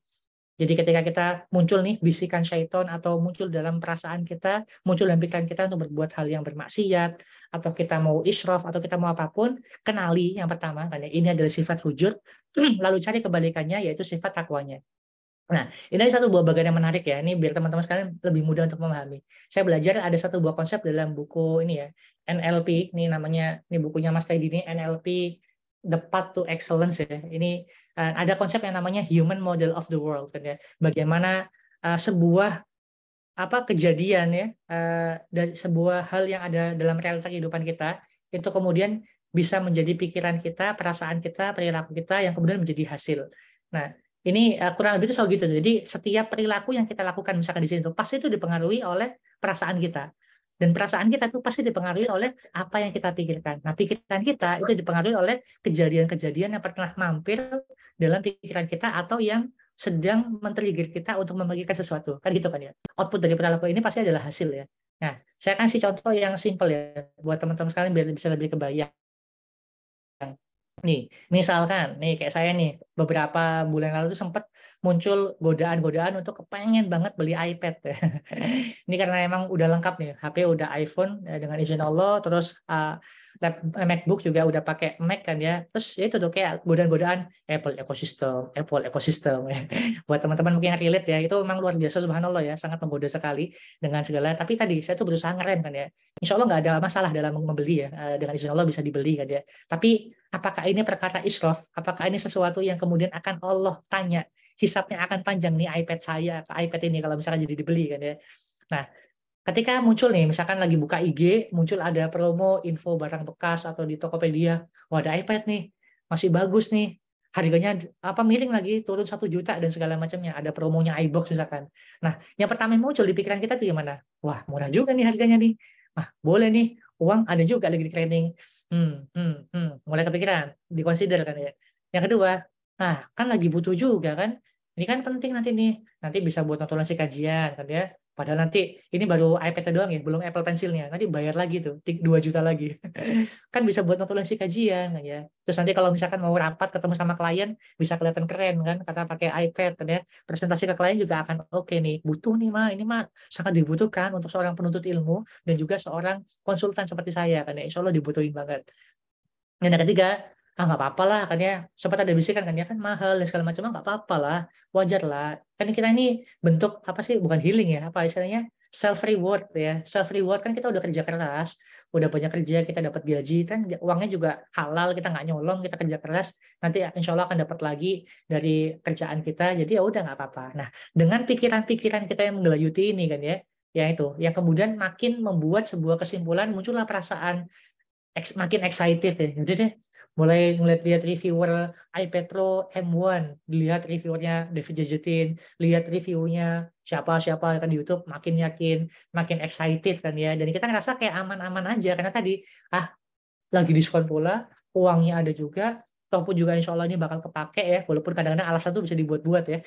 Jadi ketika kita muncul nih bisikan syaitan atau muncul dalam perasaan kita, muncul dalam pikiran kita untuk berbuat hal yang bermaksiat, atau kita mau israf, atau kita mau apapun, kenali yang pertama, kan ya, ini adalah sifat fujur, lalu cari kebalikannya, yaitu sifat takwanya. Nah, ini satu buah bagian yang menarik ya. Ini biar teman-teman sekalian lebih mudah untuk memahami. Saya belajar ada satu buah konsep dalam buku ini ya, NLP. Ini namanya, ini bukunya Mas Teddy ini, NLP the path to excellence ya. Ini ada konsep yang namanya human model of the world kan ya. Bagaimana sebuah kejadian ya dari sebuah hal yang ada dalam realita kehidupan kita itu kemudian bisa menjadi pikiran kita, perasaan kita, perilaku kita yang kemudian menjadi hasil. Nah, ini kurang lebih itu selalu gitu. Jadi setiap perilaku yang kita lakukan misalkan di sini tuh pasti itu dipengaruhi oleh perasaan kita. Dan perasaan kita itu pasti dipengaruhi oleh apa yang kita pikirkan. Nah, pikiran kita itu dipengaruhi oleh kejadian-kejadian yang pernah mampir dalam pikiran kita atau yang sedang men-trigger kita untuk memikirkan sesuatu. Kan gitu kan ya. Output dari perilaku ini pasti adalah hasil ya. Nah, saya kasih contoh yang simpel ya buat teman-teman sekalian biar bisa lebih kebayang. Nih, misalkan, nih kayak saya nih, beberapa bulan lalu tuh sempat muncul godaan-godaan untuk kepengen banget beli iPad. Ini karena emang udah lengkap nih, HP udah iPhone dengan izin Allah, terus MacBook juga udah pakai Mac kan ya. Terus ya itu tuh kayak godaan-godaan Apple ekosistem. Buat teman-teman mungkin yang relate ya, itu memang luar biasa subhanallah ya, sangat menggoda sekali dengan segala. Tapi tadi saya tuh berusaha ngerem kan ya. Insya Allah nggak ada masalah dalam membeli ya, dengan izin Allah bisa dibeli kan ya. Tapi apakah ini perkara israf? Apakah ini sesuatu yang kemudian akan Allah tanya? Hisapnya akan panjang nih iPad saya, iPad ini kalau misalkan jadi dibeli kan ya. Nah, ketika muncul nih, misalkan lagi buka IG, muncul ada promo info barang bekas atau di Tokopedia, wah ada iPad nih, masih bagus nih, harganya miring lagi, turun 1 juta dan segala macamnya, ada promonya iBox misalkan. Nah, yang pertama yang muncul di pikiran kita tuh gimana? Wah, murah juga nih harganya nih. Nah, boleh nih, uang ada juga lagi di trending. Mulai kepikiran, dikonsider kan ya. Yang kedua, nah kan lagi butuh juga kan, ini kan penting nanti nih, nanti bisa buat notulensi kajian kan ya. Padahal nanti ini baru iPad doang ya, belum Apple Pencilnya. Nanti bayar lagi tuh, 2 juta lagi. Kan bisa buat notulensi kajian kan ya. Terus nanti kalau misalkan mau rapat ketemu sama klien, bisa kelihatan keren kan, karena pakai iPad kan ya. Presentasi ke klien juga akan oke nih, butuh nih mah, ini mah sangat dibutuhkan untuk seorang penuntut ilmu dan juga seorang konsultan seperti saya kan ya. Insya Allah dibutuhin banget. Dan yang ketiga, nggak apa-apa lah kan ya, sempat ada bisikan kan ya kan mahal dan segala macam, nggak apa-apa lah, wajar lah, kan kita ini bentuk apa sih, bukan healing ya, apa istilahnya, self reward ya, self reward kan kita udah kerja keras, udah banyak kerja, kita dapat gaji kan, uangnya juga halal, kita nggak nyolong, kita kerja keras, nanti insya Allah akan dapat lagi dari kerjaan kita, jadi ya udah nggak apa-apa. Nah, dengan pikiran-pikiran kita yang menggelayuti ini kan ya, yang itu, yang kemudian makin membuat sebuah kesimpulan, muncullah perasaan makin excited ya. Jadi deh mulai ngeliat-lihat reviewer iPad Pro M1, dilihat reviewernya David Jajetin, lihat reviewnya siapa-siapa kan di YouTube, makin yakin, makin excited kan ya. Dan kita ngerasa kayak aman-aman aja karena tadi lagi diskon pula, uangnya ada juga, ataupun juga insya Allah ini bakal kepake ya, walaupun kadang-kadang alasan tuh bisa dibuat-buat ya.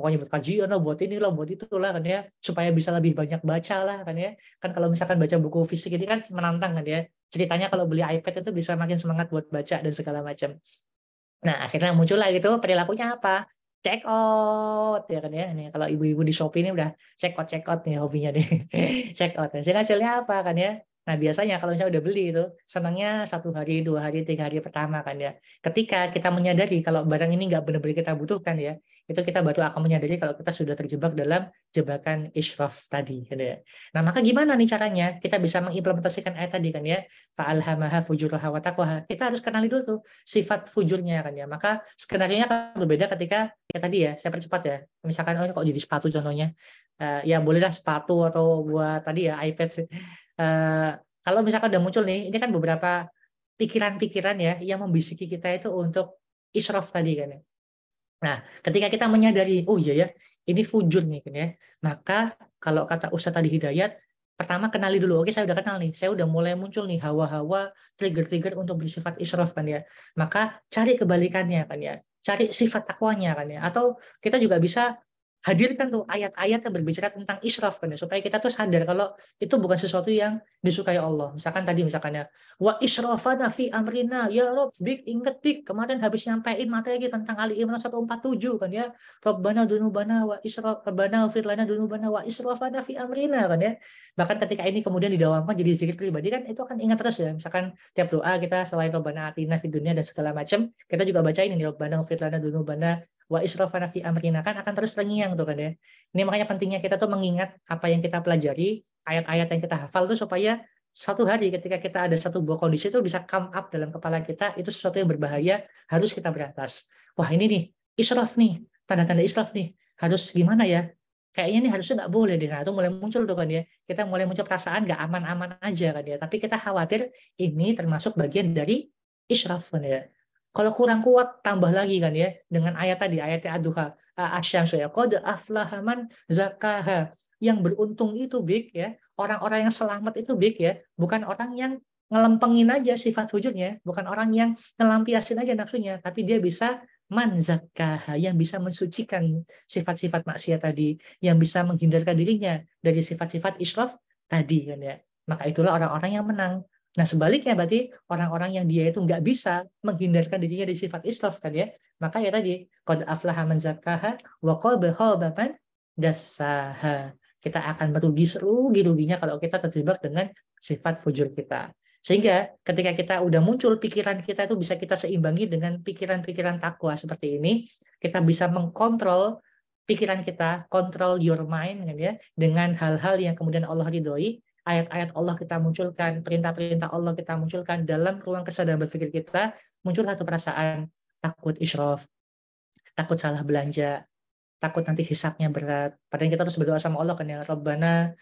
Pokoknya buat kajian lah, buat ini lah, buat itu lah kan ya, supaya bisa lebih banyak baca lah kan ya. Kan kalau misalkan baca buku fisik ini kan menantang kan ya. Ceritanya kalau beli iPad itu bisa makin semangat buat baca dan segala macam. Nah, akhirnya muncul lah gitu perilakunya apa? Check out ya kan ya. Nih kalau ibu-ibu di Shopee ini udah check out nih hobinya nih. Check out. Jadi hasilnya apa kan ya? Nah, biasanya kalau misalnya udah beli itu senangnya 1 hari, 2 hari, 3 hari pertama kan ya. Ketika kita menyadari kalau barang ini nggak benar-benar kita butuhkan ya, itu kita baru akan menyadari kalau kita sudah terjebak dalam jebakan israf tadi gitu ya. Nah, maka gimana nih caranya kita bisa mengimplementasikan ayat tadi kan ya? Fa'alhamaha fujuraha wa taqwaha. Kita harus kenali dulu tuh sifat fujurnya kan ya. Maka skenario-nya akan berbeda ketika ya tadi ya, saya percepat ya. Misalkan kok jadi sepatu contohnya. Ya bolehlah sepatu atau buat tadi ya iPad. Kalau misalkan udah muncul nih, ini kan beberapa pikiran-pikiran ya yang membisiki kita itu untuk israf tadi kan ya. Nah, ketika kita menyadari, oh iya ya, ini fujur nih kan ya. Maka kalau kata Ustadz tadi Hidayat, pertama kenali dulu. Oke, saya udah kenal nih. Saya udah mulai muncul nih hawa-hawa, trigger-trigger untuk bersifat israf kan ya. Maka cari kebalikannya kan ya. Cari sifat takwanya kan ya. Atau kita juga bisa hadirkan tuh ayat-ayat yang berbicara tentang israf kan ya, supaya kita tuh sadar kalau itu bukan sesuatu yang disukai Allah. Misalkan tadi misalkan ya, wa israfana fi amrina, ya Rob, inget kemarin habis nyampein materi tentang Ali Imran 147 kan ya, Rabbana dunubana wa israf, Rabbana ghfir lana dunubana wa israfana fi amrina kan ya. Bahkan ketika ini kemudian didawamkan jadi zikir pribadi kan itu akan ingat terus ya. Misalkan tiap doa kita selain Rabbana atina fid dunya dan segala macam, kita juga baca ini Rabbana ghfir lana dunubana wa israfana fi amrina, kan akan terus terngiang tuh kan ya. Ini makanya pentingnya kita tuh mengingat apa yang kita pelajari, ayat-ayat yang kita hafal tuh supaya Suatu hari ketika kita ada satu buah kondisi itu bisa come up dalam kepala kita, itu sesuatu yang berbahaya, harus kita berantas. Wah ini nih, israf nih, tanda-tanda israf nih, harus gimana ya? Kayaknya nih harusnya nggak boleh deh. Nah itu mulai muncul tuh kan ya, kita mulai muncul perasaan nggak aman-aman aja kan ya. Tapi kita khawatir ini termasuk bagian dari israf kan ya. Kalau kurang kuat tambah lagi kan ya dengan ayat tadi, ayatnya Ad-Duha, Asyams ya, qad aflaha man zakaha. Yang beruntung itu big ya, orang-orang yang selamat itu big ya, bukan orang yang ngelempengin aja sifat wujudnya, bukan orang yang ngelampiasin aja nafsunya, tapi dia bisa man zakaha, yang bisa mensucikan sifat-sifat maksiat tadi, yang bisa menghindarkan dirinya dari sifat-sifat israf tadi kan ya. Maka itulah orang-orang yang menang. Nah sebaliknya berarti orang-orang yang dia itu nggak bisa menghindarkan dirinya dari sifat israf kan ya. Maka ya tadi qad aflaha man zakkaha wa qad khaba man dassaha. Kita akan merugi serugi-ruginya kalau kita terjebak dengan sifat fujur kita. Sehingga ketika kita udah muncul pikiran kita itu bisa kita seimbangi dengan pikiran-pikiran takwa seperti ini, kita bisa mengkontrol pikiran kita, kontrol your mind kan ya, dengan hal-hal yang kemudian Allah ridhoi, ayat-ayat Allah kita munculkan, perintah-perintah Allah kita munculkan dalam ruang kesadaran berpikir kita, muncul satu perasaan takut israf, takut salah belanja, takut nanti hisabnya berat. Padahal kita terus berdoa sama Allah kan ya, Rabbana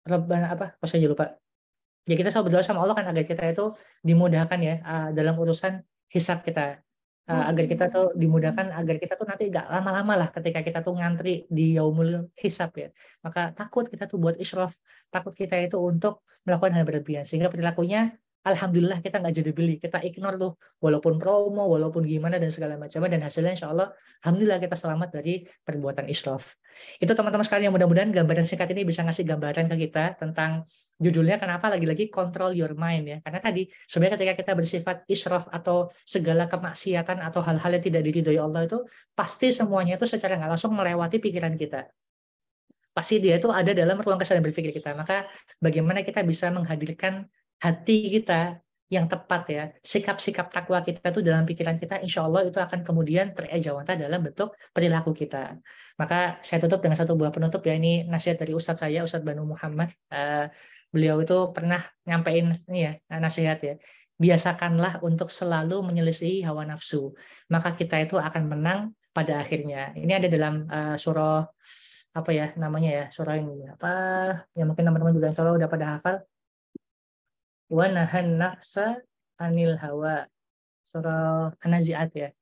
Rabbana apa? Pas aja lupa. Ya kita selalu berdoa sama Allah kan agar kita itu dimudahkan ya dalam urusan hisab kita. Agar kita tuh dimudahkan, agar kita tuh nanti gak lama-lama lah ketika kita tuh ngantri di yaumul hisab ya. Maka takut kita tuh buat israf, takut kita itu untuk melakukan hal berlebihan. Sehingga perilakunya alhamdulillah kita nggak jadi beli, kita ignore tuh walaupun promo, walaupun gimana dan segala macamnya, dan hasilnya insya Allah alhamdulillah kita selamat dari perbuatan israf. Itu teman-teman sekalian, yang mudah-mudahan gambaran singkat ini bisa ngasih gambaran ke kita tentang judulnya kenapa lagi-lagi control your mind ya. Karena tadi sebenarnya ketika kita bersifat israf atau segala kemaksiatan atau hal-hal yang tidak diridhoi Allah itu pasti semuanya itu secara nggak langsung melewati pikiran kita. Pasti dia itu ada dalam ruang kesadaran berpikir kita. Maka bagaimana kita bisa menghadirkan hati kita yang tepat ya, sikap-sikap takwa kita itu dalam pikiran kita, insya Allah itu akan kemudian terejawantah dalam bentuk perilaku kita. Maka saya tutup dengan satu buah penutup ya, ini nasihat dari Ustadz saya, Ustadz Banu Muhammad. Beliau itu pernah nyampein ini ya, nasihat ya, biasakanlah untuk selalu menyelisihi hawa nafsu, maka kita itu akan menang pada akhirnya. Ini ada dalam surah apa ya namanya ya, surah ini apa yang mungkin teman-teman juga insya Allah udah pada hafal, wa nahan nafsa anil hawa, surah An-Nazi'at ya.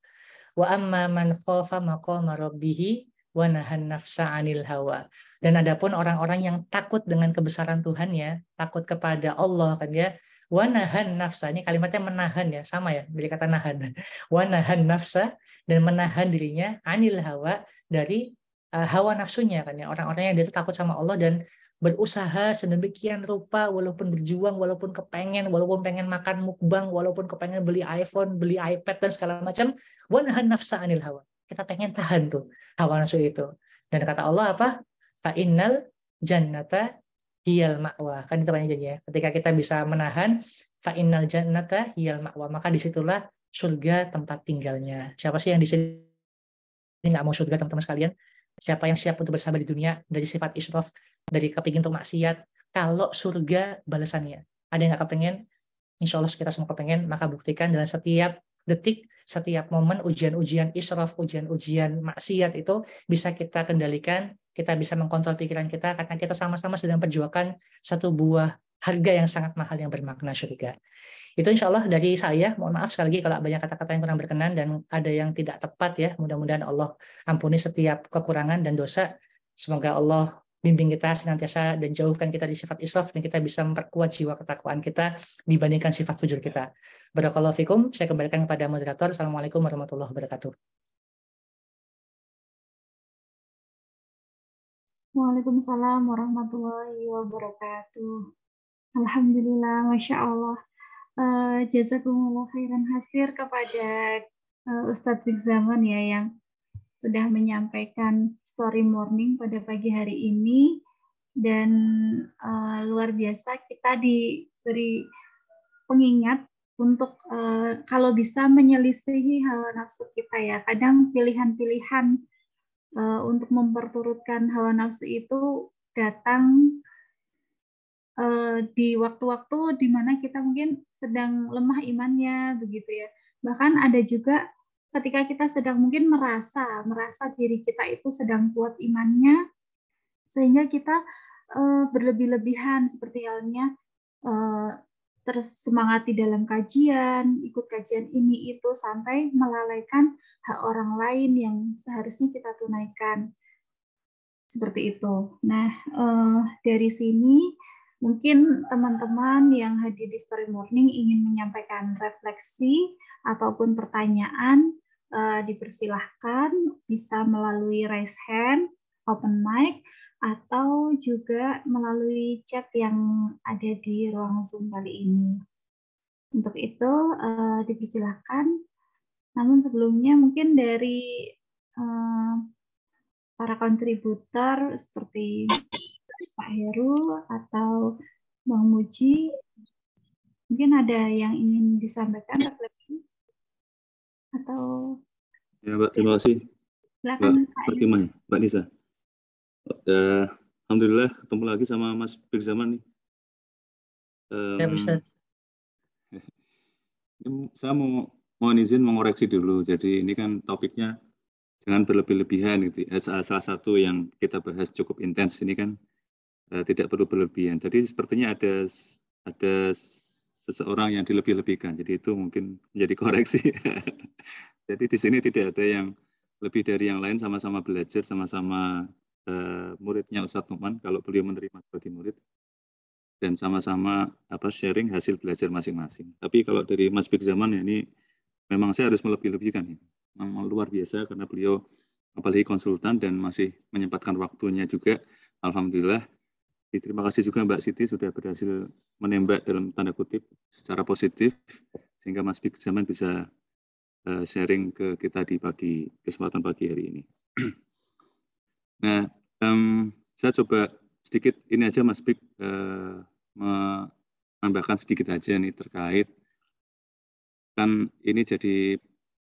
Wa amma man khafa maqama rabbih wa nahan nafsa anil hawa. Dan adapun orang-orang yang takut dengan kebesaran Tuhan ya, takut kepada Allah kan ya. Wa nahan nafsa, ini kalimatnya menahan ya, sama ya dari kata nahan. Wa nahan nafsa, dan menahan dirinya anil hawa, dari hawa nafsunya kan ya. Orang-orang yang dia takut sama Allah dan berusaha sedemikian rupa, walaupun berjuang, walaupun kepengen, walaupun pengen makan mukbang, walaupun kepengen beli iPhone, beli iPad dan segala macam, wanahan nafsa anil hawa. Kita pengen tahan tuh hawa nafsu itu. Dan kata Allah apa? Fa innal jannata hiyal ma'wa. Kan itu banyak ya. Ketika kita bisa menahan, fa innal jannata hiyal ma'wa, maka disitulah surga tempat tinggalnya. Siapa sih yang di sini nggak mau surga, teman-teman sekalian? Siapa yang siap untuk bersabar di dunia dari sifat israf, dari kepingin untuk maksiat, kalau surga balasannya? Ada yang nggak kepengen? Insya Allah kita semua kepengen, maka buktikan dalam setiap detik, setiap momen ujian-ujian israf, ujian-ujian maksiat itu bisa kita kendalikan, kita bisa mengkontrol pikiran kita, karena kita sama-sama sedang perjuangkan satu buah harga yang sangat mahal yang bermakna surga. Itu insya Allah dari saya. Mohon maaf sekali lagi kalau banyak kata-kata yang kurang berkenan dan ada yang tidak tepat ya. Mudah-mudahan Allah ampuni setiap kekurangan dan dosa. Semoga Allah bimbing kita senantiasa dan jauhkan kita di sifat israf, dan kita bisa memperkuat jiwa ketakwaan kita dibandingkan sifat fujur kita. Barakallahu fikum. Saya kembalikan kepada moderator. Assalamualaikum warahmatullahi wabarakatuh. Waalaikumsalam warahmatullahi wabarakatuh. Alhamdulillah, Masya Allah. Jazakumullah khairan hasir kepada Ustadz Zaman ya, yang sudah menyampaikan story morning pada pagi hari ini. Dan luar biasa kita diberi pengingat untuk kalau bisa menyelisihi hawa nafsu kita ya. Kadang pilihan-pilihan untuk memperturutkan hawa nafsu itu datang di waktu-waktu di mana kita mungkin sedang lemah imannya begitu ya. Bahkan ada juga ketika kita sedang mungkin merasa diri kita itu sedang kuat imannya, sehingga kita berlebih-lebihan seperti halnya terus semangat di dalam kajian, ikut kajian ini itu sampai melalaikan hak orang lain yang seharusnya kita tunaikan. Seperti itu. Nah, dari sini mungkin teman-teman yang hadir di Story Morning ingin menyampaikan refleksi ataupun pertanyaan, dipersilahkan bisa melalui raise hand, open mic, atau juga melalui chat yang ada di ruang Zoom kali ini. Untuk itu dipersilahkan. Namun sebelumnya mungkin dari para kontributor seperti Pak Heru atau Bang Muji, mungkin ada yang ingin disampaikan refleksi atau ya Mbak, terima kasih silakan Mbak Fatimah, Mbak Nisa. Alhamdulillah ketemu lagi sama Mas Big Zaman nih. Ya, Ustaz. Saya mau izin mengoreksi dulu. Jadi ini kan topiknya jangan berlebih-lebihan gitu. Salah satu yang kita bahas cukup intens ini kan tidak perlu berlebihan. Jadi sepertinya ada seseorang yang dilebih-lebihkan. Jadi itu mungkin menjadi koreksi. Jadi di sini tidak ada yang lebih dari yang lain, sama-sama belajar, sama-sama muridnya Ustadz Numan kalau beliau menerima sebagai murid, dan sama-sama sharing hasil belajar masing-masing. Tapi kalau dari Mas Big Zaman ya, ini memang saya harus melebih-lebihkan. Memang luar biasa karena beliau apalagi konsultan dan masih menyempatkan waktunya juga. Alhamdulillah. Terima kasih juga Mbak Siti sudah berhasil menembak dalam tanda kutip secara positif sehingga Mas Big Zaman bisa sharing ke kita di kesempatan pagi hari ini. Nah, saya coba sedikit ini aja Mas Big menambahkan sedikit aja nih terkait kan ini jadi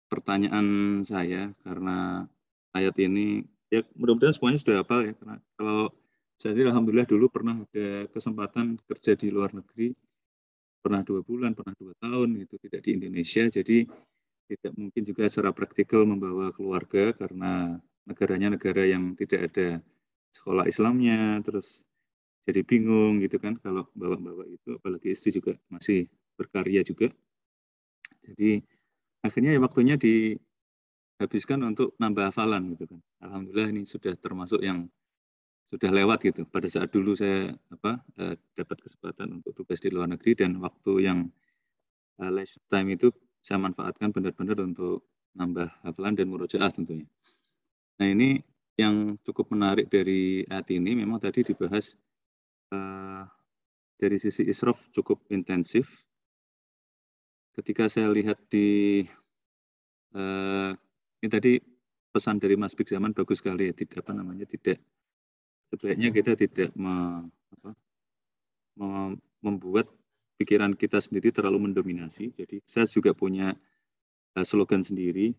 pertanyaan saya karena ayat ini ya mudah-mudahan semuanya sudah hafal ya, karena kalau saya alhamdulillah dulu pernah ada kesempatan kerja di luar negeri, pernah 2 bulan, pernah 2 tahun gitu, tidak di Indonesia, jadi tidak mungkin juga secara praktikal membawa keluarga karena negaranya negara yang tidak ada sekolah Islamnya, terus jadi bingung gitu kan kalau bawa-bawa itu, apalagi istri juga masih berkarya juga. Jadi akhirnya ya waktunya dihabiskan untuk nambah hafalan gitu kan. Alhamdulillah ini sudah termasuk yang sudah lewat gitu. Pada saat dulu saya dapat kesempatan untuk tugas di luar negeri dan waktu yang leisure time itu saya manfaatkan benar-benar untuk nambah hafalan dan murojaah tentunya. Nah ini yang cukup menarik dari ayat ini memang tadi dibahas dari sisi israf cukup intensif. Ketika saya lihat di ini tadi pesan dari Mas Big Zaman bagus sekali ya, tidak sebaiknya kita tidak membuat pikiran kita sendiri terlalu mendominasi. Jadi saya juga punya slogan sendiri,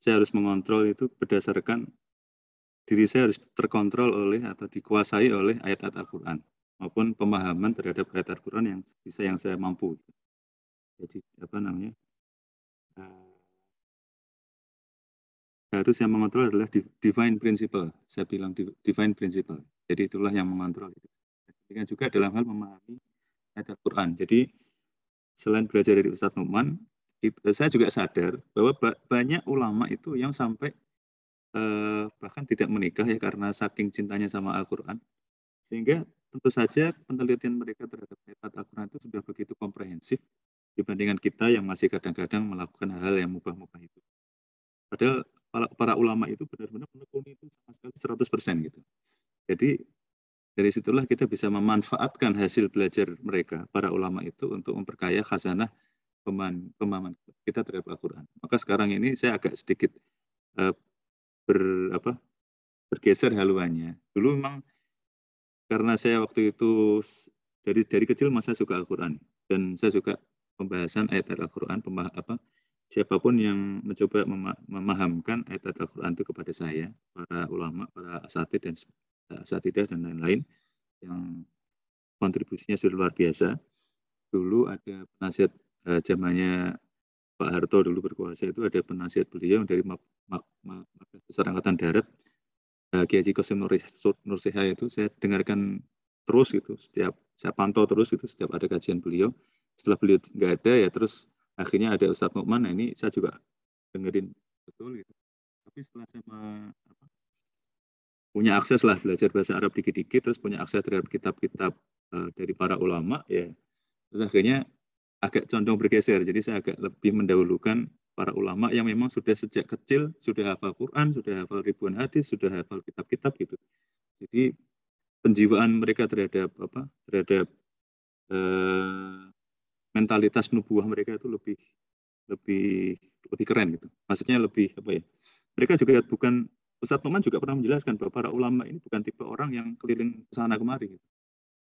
saya harus mengontrol itu berdasarkan diri saya harus terkontrol oleh atau dikuasai oleh ayat-ayat Al-Quran maupun pemahaman terhadap ayat Al-Quran yang saya mampu. Jadi harus yang mengontrol adalah divine principle. Saya bilang divine principle. Jadi itulah yang mengontrol. Dengan juga dalam hal memahami ayat Al-Quran. Jadi selain belajar dari Ustadz Numan, saya juga sadar bahwa banyak ulama itu yang sampai bahkan tidak menikah ya karena saking cintanya sama Al-Quran. Sehingga tentu saja penelitian mereka terhadap ayat Al-Quran itu sudah begitu komprehensif dibandingkan kita yang masih kadang-kadang melakukan hal-hal yang mubah-mubah itu. Padahal para ulama itu benar-benar menekuni itu sama sekali 100% gitu. Jadi dari situlah kita bisa memanfaatkan hasil belajar mereka, para ulama itu untuk memperkaya khazanah pemahaman kita terhadap Al-Quran. Maka sekarang ini saya agak sedikit bergeser haluannya. Dulu memang karena saya waktu itu dari kecil masa suka Al-Quran dan saya suka pembahasan ayat Al-Quran, siapapun yang mencoba memahamkan ayat Al-Quran itu kepada saya, para ulama, para asatidz dan asatidah dan lain-lain yang kontribusinya sudah luar biasa. Dulu ada penasihat zamannya Pak Harto dulu berkuasa, itu ada penasihat beliau dari Markas Besar Angkatan Darat, Kiai Haji Qasim Nur Seha, itu saya dengarkan terus gitu, saya pantau terus gitu setiap ada kajian beliau. Setelah beliau nggak ada ya terus akhirnya ada Ustadz Nu'man. Nah ini saya juga dengerin betul gitu. Tapi setelah saya punya akses lah belajar bahasa Arab dikit-dikit, terus punya akses terhadap kitab-kitab dari para ulama ya, terus akhirnya agak condong bergeser. Jadi saya agak lebih mendahulukan para ulama yang memang sudah sejak kecil sudah hafal Quran, sudah hafal ribuan hadis, sudah hafal kitab-kitab gitu. Jadi penjiwaan mereka terhadap mentalitas nubuah mereka itu lebih keren gitu. Maksudnya lebih mereka juga bukan, Ustadz Nu'man juga pernah menjelaskan bahwa para ulama ini bukan tipe orang yang keliling sana kemari gitu.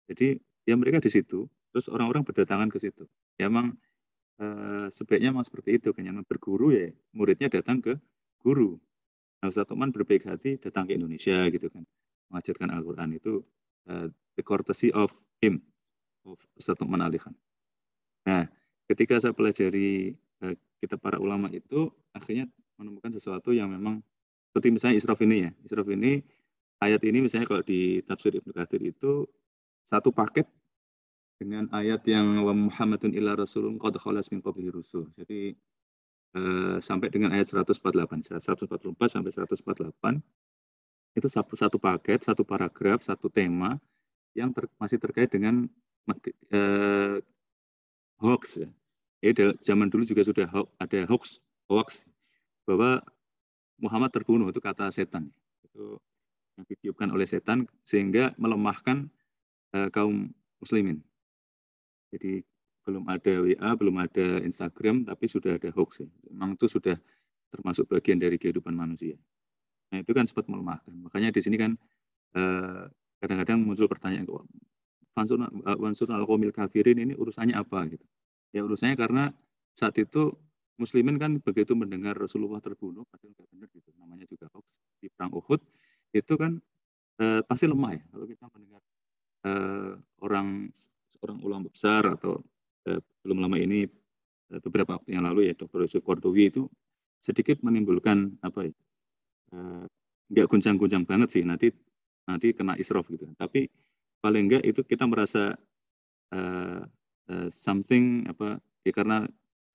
Jadi ya mereka di situ, terus orang-orang berdatangan ke situ. Ya emang sebaiknya memang seperti itu kan, yang berguru ya muridnya datang ke guru. Nah, Ustadz Nu'man berbaik hati datang ke Indonesia gitu kan, mengajarkan Al-Quran itu the courtesy of him, of Ustadz Nu'man Ali Khan. Nah, ketika saya pelajari kitab para ulama itu, akhirnya menemukan sesuatu yang memang seperti misalnya Israf ini ya. Israf ini, ayat ini misalnya kalau di tafsir Ibnu Katsir itu satu paket dengan ayat yang wa Muhammadun illa rasulun qad khalas min qablihi rusul. Jadi sampai dengan ayat 144 sampai 148 itu satu paket, satu paragraf, satu tema yang masih terkait dengan hoax ya. Jadi zaman dulu juga sudah ada hoax bahwa Muhammad terbunuh, itu kata setan. Itu yang ditiupkan oleh setan sehingga melemahkan kaum muslimin. Jadi belum ada WA, belum ada Instagram, tapi sudah ada hoax ya. Memang itu sudah termasuk bagian dari kehidupan manusia. Nah itu kan sempat melemahkan. Makanya di sini kan kadang-kadang muncul pertanyaan, Wansur al-Qawmil Kafirin ini urusannya apa gitu. Ya urusannya karena saat itu muslimin kan begitu mendengar Rasulullah terbunuh, padahal nggak benar gitu, namanya juga hoax. Di perang Uhud itu kan pasti lemah ya kalau kita mendengar seorang ulama besar atau belum lama ini beberapa waktu yang lalu ya Dr. Yusuf Qaradawi itu sedikit menimbulkan nggak guncang-guncang banget sih, nanti kena israf gitu. Tapi paling enggak itu kita merasa something ya karena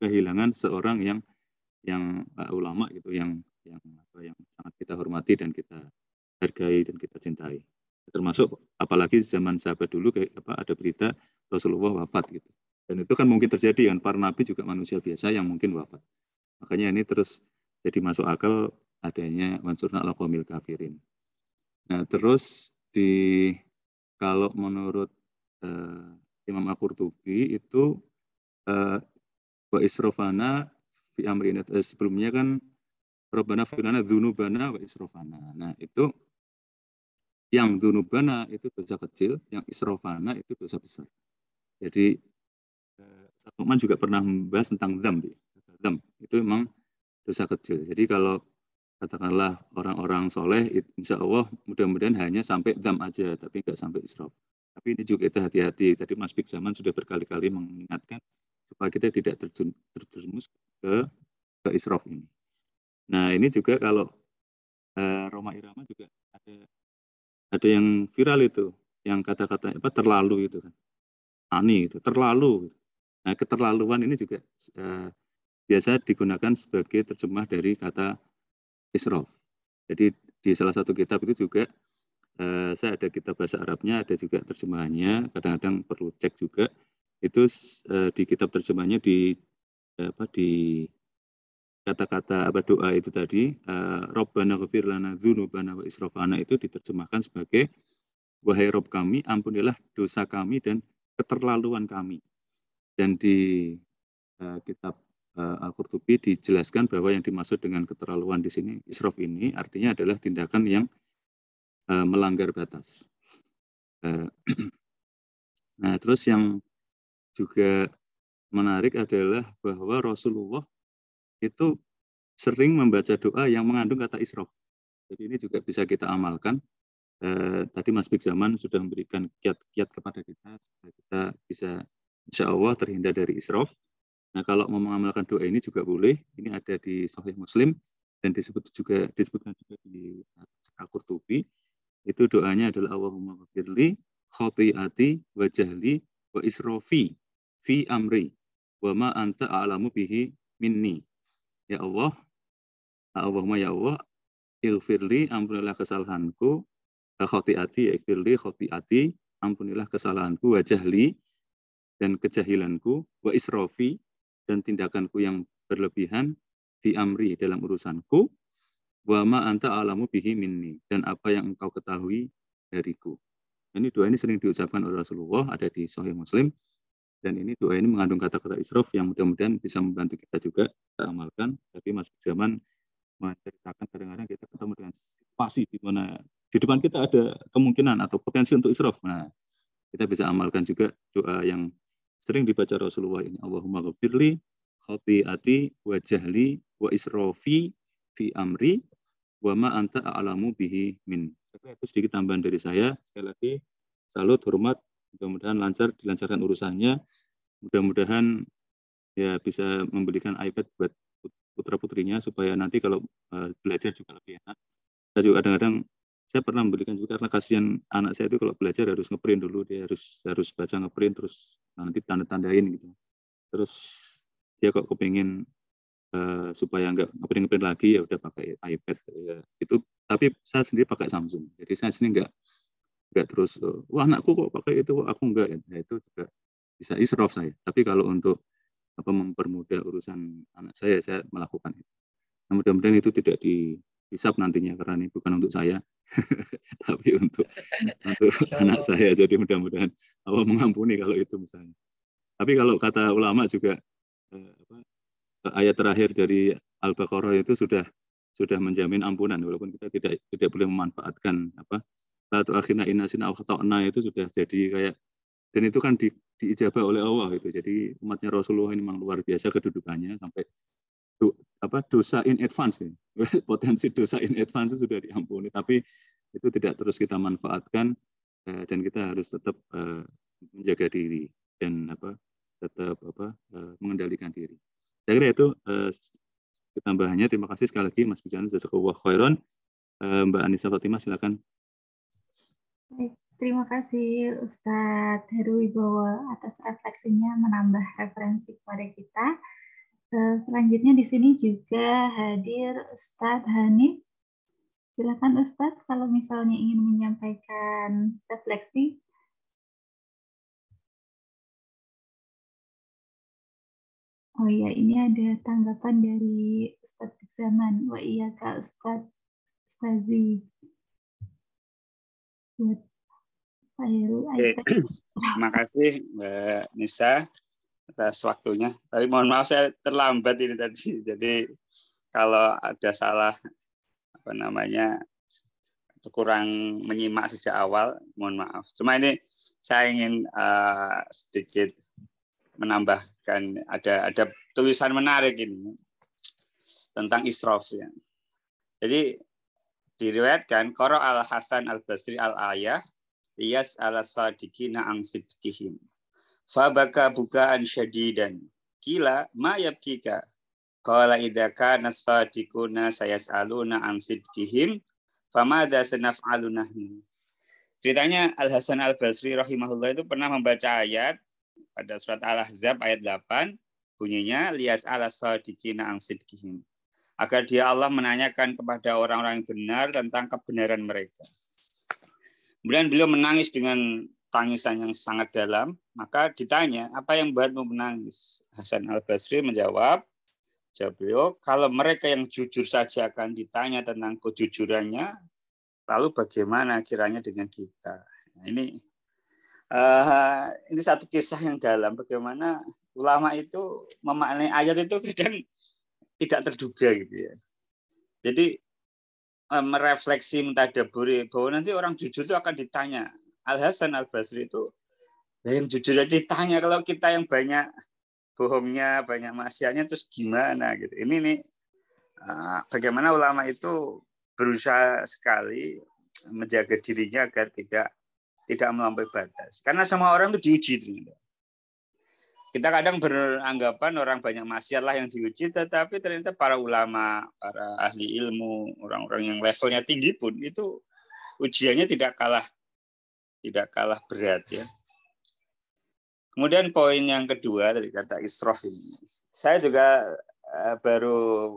kehilangan seorang yang ulama gitu, yang sangat kita hormati dan kita hargai dan kita cintai. Termasuk apalagi zaman sahabat dulu ada berita Rasulullah wafat gitu. Dan itu kan mungkin terjadi kan, para nabi juga manusia biasa yang mungkin wafat. Makanya ini terus jadi masuk akal adanya wansurna ala qawmil kafirin. Nah, terus kalau menurut Imam Al-Qurtubi itu wa israfana fi amrina, sebelumnya kan Rabbana firlana dzunubana wa israfana. Nah, itu yang dzunubana itu dosa kecil, yang israfana itu dosa besar. Jadi Ustadz Nu'man juga pernah membahas tentang dzam. Itu memang dosa kecil. Jadi kalau katakanlah orang-orang soleh, insya Allah mudah-mudahan hanya sampai dzam aja, tapi nggak sampai israf. Tapi ini juga kita hati-hati. Tadi Mas Bik Zaman sudah berkali-kali mengingatkan supaya kita tidak terjerumus ke israf ini. Nah ini juga kalau Roma Irama juga ada yang viral itu, yang kata-kata terlalu itu kan, ani itu terlalu. Nah keterlaluan ini juga biasa digunakan sebagai terjemah dari kata israf. Jadi di salah satu kitab itu juga saya ada kitab bahasa Arabnya, ada juga terjemahannya. Kadang-kadang perlu cek juga. Itu di kitab terjemahnya di kata-kata doa itu tadi, Rabbana ghfir lana dzunubana wa israfana, itu diterjemahkan sebagai wahai Rob kami, ampunilah dosa kami dan keterlaluan kami. Dan di kitab Al-Qurtubi dijelaskan bahwa yang dimaksud dengan keterlaluan di sini, israf ini artinya adalah tindakan yang melanggar batas. Nah, terus yang juga menarik adalah bahwa Rasulullah itu sering membaca doa yang mengandung kata israf. Jadi ini juga bisa kita amalkan. Tadi Mas Bigzaman sudah memberikan kiat-kiat kepada kita supaya kita bisa insya Allah terhindar dari israf. Nah, kalau mau mengamalkan doa ini juga boleh. Ini ada di Sahih Muslim dan disebutkan juga di Al-Qurtubi. Itu doanya adalah Allahumma ghfirli khati'ati wa jahli wa israfi fi amri wa ma anta a'lamu bihi minni. Ya Allah, Allahumma ya Allah, ighfirli, ampunilah kesalahanku, khati'ati, ighfirli khati'ati, ampunilah kesalahanku, wa jahli, dan kejahilanku, wa israfi, dan tindakanku yang berlebihan, fi amri, dalam urusanku, wa ma anta a'lamu bihi minni, dan apa yang engkau ketahui dariku. Ini doa ini sering diucapkan oleh Rasulullah, ada di Sahih Muslim, dan ini doa ini mengandung kata-kata israf yang mudah-mudahan bisa membantu kita juga kita amalkan. Tapi Mas Bigzaman menceritakan kadang-kadang kita ketemu dengan situasi di mana di depan kita ada kemungkinan atau potensi untuk israf. Nah, kita bisa amalkan juga doa yang sering dibaca Rasulullah ini. Allahumma ghfirli khati'ati wa jahli wa israfi fi amri wa ma anta a'lamu bihi min. Saya itu sedikit tambahan dari saya. Sekali lagi salut, hormat, mudah-mudahan lancar dilancarkan urusannya. Mudah-mudahan ya bisa membelikan iPad buat putra-putrinya supaya nanti kalau belajar juga lebih enak. Saya juga kadang-kadang saya pernah membelikan juga karena kasihan anak saya itu kalau belajar harus ngeprint dulu, dia harus baca ngeprint terus nanti tanda-tandain gitu. Terus dia kok kepingin supaya nggak ngeprint lagi ya udah pakai iPad ya. Itu tapi saya sendiri pakai Samsung. Jadi saya sendiri nggak terus wah anakku kok pakai itu aku enggak ya. Itu juga bisa israf saya. Tapi kalau untuk mempermudah urusan anak saya melakukan itu. Nah, mudah-mudahan itu tidak dihisap nantinya karena ini bukan untuk saya, tapi untuk anak saya. Jadi mudah-mudahan Allah mengampuni kalau itu misalnya. Tapi kalau kata ulama juga ayat terakhir dari Al-Baqarah itu sudah menjamin ampunan walaupun kita tidak boleh memanfaatkan atau akhirnya inasina awkhata'na itu sudah jadi kayak dan itu kan diijabah oleh Allah itu. Jadi umatnya Rasulullah ini memang luar biasa kedudukannya sampai dosa in advance ini. Potensi dosa in advance itu sudah diampuni, tapi itu tidak terus kita manfaatkan dan kita harus tetap menjaga diri dan tetap mengendalikan diri. Saya kira itu tambahannya. Terima kasih sekali lagi Mas Bigzaman, jazakallahu khairan. Mbak Anissa Fatimah silakan. Baik, terima kasih Ustadz Heruwibowo atas refleksinya menambah referensi kepada kita. Selanjutnya di sini juga hadir Ustadz Hanif. Silakan Ustadz kalau misalnya ingin menyampaikan refleksi. Oh iya, ini ada tanggapan dari Ustadz Bigzaman. Wa iya Kak Ustazi. Buat Terima kasih Mbak Nisa atas waktunya. Tapi mohon maaf saya terlambat ini tadi. Jadi kalau ada salah atau kurang menyimak sejak awal, mohon maaf. Cuma ini saya ingin sedikit menambahkan ada tulisan menarik ini tentang israf ya. Jadi diriwayatkan Qara al-Hasan al-Basri al-ayah liyas ala-sadiqina an sidqihim fabaka bukaan syadidan kila ma yabkika qala idza kana as-sadiquna sayas'aluna an sidqihim famadza sanaf'alu nahnu. Ceritanya Al-Hasan al-Basri rahimahullah itu pernah membaca ayat pada surat Al-Ahzab ayat 8 bunyinya liyas ala-sadiqina an sidqihim, agar dia Allah menanyakan kepada orang-orang yang benar tentang kebenaran mereka. Kemudian beliau menangis dengan tangisan yang sangat dalam. Maka ditanya, apa yang membuatmu menangis? Hasan al-Basri menjawab, beliau, kalau mereka yang jujur saja akan ditanya tentang kejujurannya, lalu bagaimana kiranya dengan kita? Nah, ini satu kisah yang dalam, bagaimana ulama itu memaknai ayat itu kadang tidak terduga gitu ya. Jadi merefleksi, mentadaburi bahwa nanti orang jujur itu akan ditanya. Al-Hasan al-Basri itu yang jujur aja ditanya, kalau kita yang banyak bohongnya, banyak maksiatnya, terus gimana gitu. Ini nih bagaimana ulama itu berusaha sekali menjaga dirinya agar tidak melampaui batas. Karena semua orang itu diuji ternyata. Kita kadang beranggapan orang banyak maksiat lah yang diuji, tetapi ternyata para ulama, para ahli ilmu, orang-orang yang levelnya tinggi pun itu ujiannya tidak kalah berat ya. Kemudian poin yang kedua dari kata israf ini, saya juga baru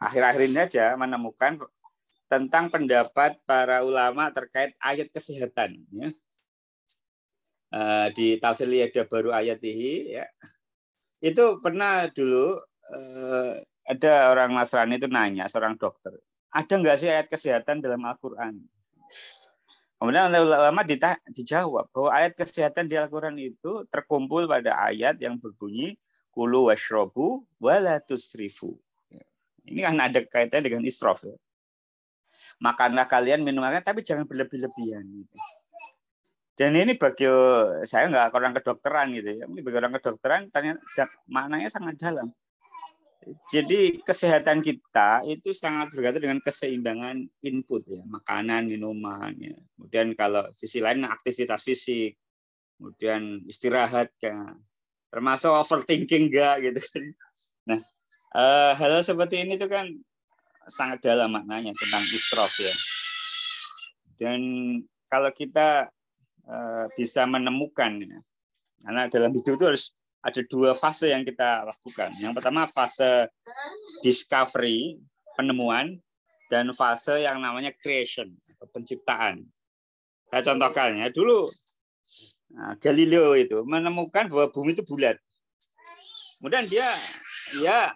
akhir-akhir ini aja menemukan tentang pendapat para ulama terkait ayat kesehatan ya. Di tafsir ada baru ayat ini ya. Itu pernah dulu ada orang Nasrani itu nanya seorang dokter, ada nggak sih ayat kesehatan dalam Al-Quran? Kemudian oleh ulama dijawab bahwa ayat kesehatan di Al-Quran itu terkumpul pada ayat yang berbunyi kulu washrobu wala tusrifu. Ini kan ada kaitannya dengan israf ya. Makanlah kalian, minumlah tapi jangan berlebih-lebihan. Dan ini bagi saya nggak orang kedokteran gitu ya. Bagi orang kedokteran ternyata maknanya sangat dalam. Jadi kesehatan kita itu sangat berkaitan dengan keseimbangan input ya, makanan, minuman ya. Kemudian kalau sisi lain aktivitas fisik, kemudian istirahat ya. Termasuk overthinking enggak gitu kan. Nah, hal seperti ini tuh kan sangat dalam maknanya tentang israf ya. Dan kalau kita bisa menemukan ya, karena dalam hidup itu harus ada dua fase yang kita lakukan. Yang pertama fase discovery, penemuan, dan fase yang namanya creation, penciptaan. Saya contohkan ya, dulu Galileo itu menemukan bahwa bumi itu bulat. Kemudian dia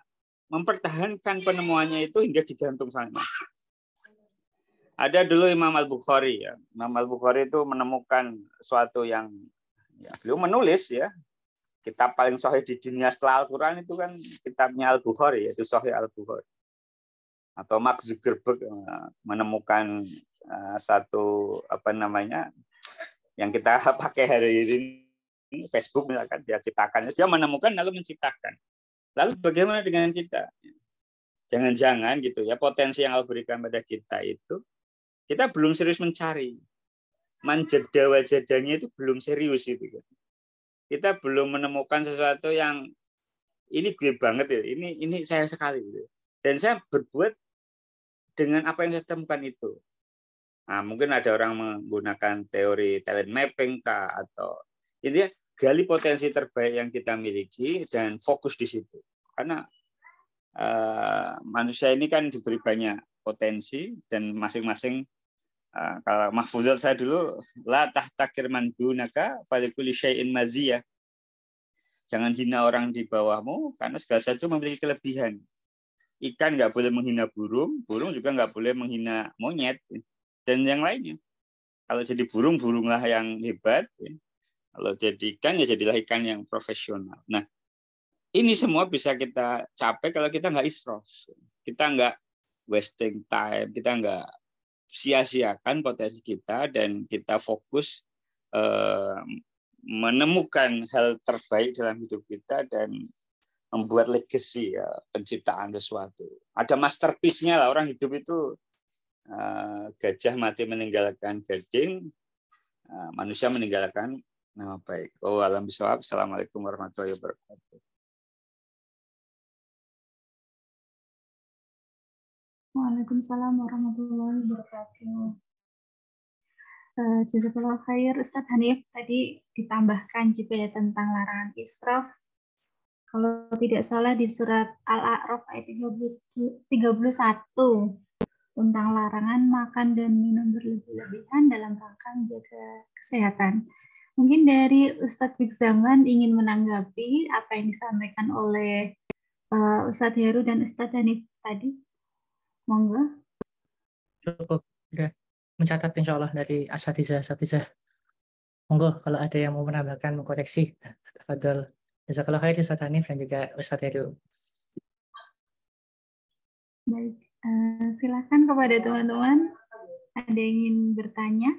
mempertahankan penemuannya itu hingga digantung sana. Ada dulu Imam Al-Bukhari ya. Imam Al-Bukhari itu menemukan suatu yang ya, beliau menulis ya. Kitab paling sahih di dunia setelah Al-Quran itu kan kitabnya Al-Bukhari, yaitu Sahih Al-Bukhari. Atau Mark Zuckerberg menemukan satu yang kita pakai hari ini Facebook misalkan dia ciptakan, dia menemukan lalu menciptakan. Lalu bagaimana dengan kita? Jangan-jangan gitu ya, potensi yang Allah berikan pada kita itu kita belum serius mencari. Manjada-wajadanya itu belum serius itu kan. Kita belum menemukan sesuatu yang ini gue banget ya, ini saya sekali gitu. Dan saya berbuat dengan apa yang saya temukan itu. Nah, mungkin ada orang menggunakan teori talent mapping atau intinya gali potensi terbaik yang kita miliki dan fokus di situ. Karena manusia ini kan diberi banyak potensi dan masing-masing kalau mahfuzat saya dulu la tahtakir man dunaka falikuli syai'in maziyah. Jangan hina orang di bawahmu karena segala sesuatu memiliki kelebihan. Ikan nggak boleh menghina burung, burung juga nggak boleh menghina monyet dan yang lainnya. Kalau jadi burung, burunglah yang hebat. Kalau jadi ikan ya jadilah ikan yang profesional. Nah, ini semua bisa kita capai kalau kita nggak israf. Kita nggak wasting time, kita nggak sia-siakan potensi kita dan kita fokus menemukan hal terbaik dalam hidup kita dan membuat legacy ya, penciptaan sesuatu. Ada masterpiece-nya lah, orang hidup itu gajah mati meninggalkan gading, manusia meninggalkan nama baik. Alam bisawab. Assalamualaikum warahmatullahi wabarakatuh. Waalaikumsalam warahmatullahi wabarakatuh. Jazakallah khair Ustadz Hanif, tadi ditambahkan juga ya tentang larangan israf. Kalau tidak salah di surat Al-A'raf ayat 31 tentang larangan makan dan minum berlebih-lebihan dalam rangka menjaga kesehatan. Mungkin dari Ustadz Bikzaman ingin menanggapi apa yang disampaikan oleh Ustadz Heru dan Ustadz Hanif tadi. Monggo. Cukup, udah mencatat insya Allah dari asatizah. Monggo kalau ada yang mau menambahkan, mengkoreksi. Tafadhol. Jazakallah khair Ustadz Hanif dan juga Ustadz Heru. Baik, silakan kepada teman-teman. Ada yang ingin bertanya?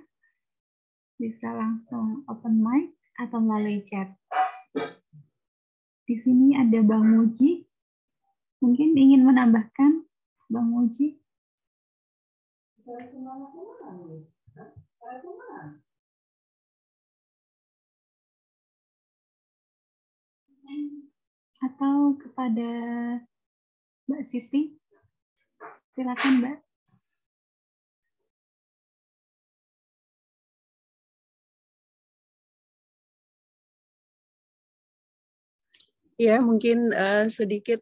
Bisa langsung open mic atau melalui chat. Di sini ada Bang Muji. Mungkin ingin menambahkan, Bang Muji. Atau kepada Mbak Siti. Silakan, Mbak. Ya, mungkin sedikit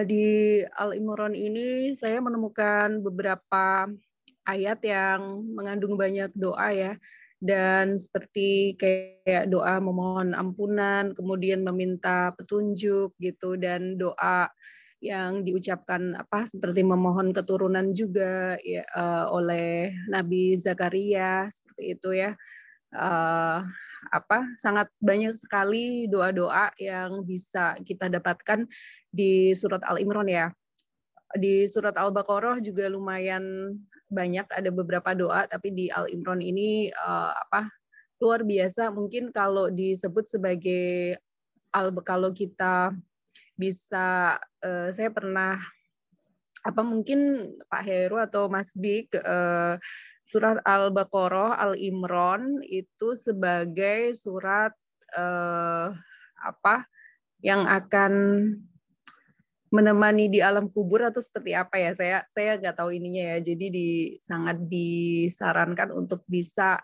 di Al-Imran ini saya menemukan beberapa ayat yang mengandung banyak doa ya. Dan seperti kayak doa memohon ampunan, kemudian meminta petunjuk gitu, dan doa yang diucapkan seperti memohon keturunan juga ya, oleh Nabi Zakaria seperti itu ya. Sangat banyak sekali doa-doa yang bisa kita dapatkan di surat Al-Imran ya. Di surat Al-Baqarah juga lumayan banyak, ada beberapa doa, tapi di Al-Imran ini luar biasa. Mungkin kalau disebut sebagai kalau kita bisa, saya pernah mungkin Pak Heru atau Mas Dik, surat Al-Baqarah, Al-Imran itu sebagai surat yang akan menemani di alam kubur atau seperti apa ya, saya nggak tahu ininya ya. Jadi sangat disarankan untuk bisa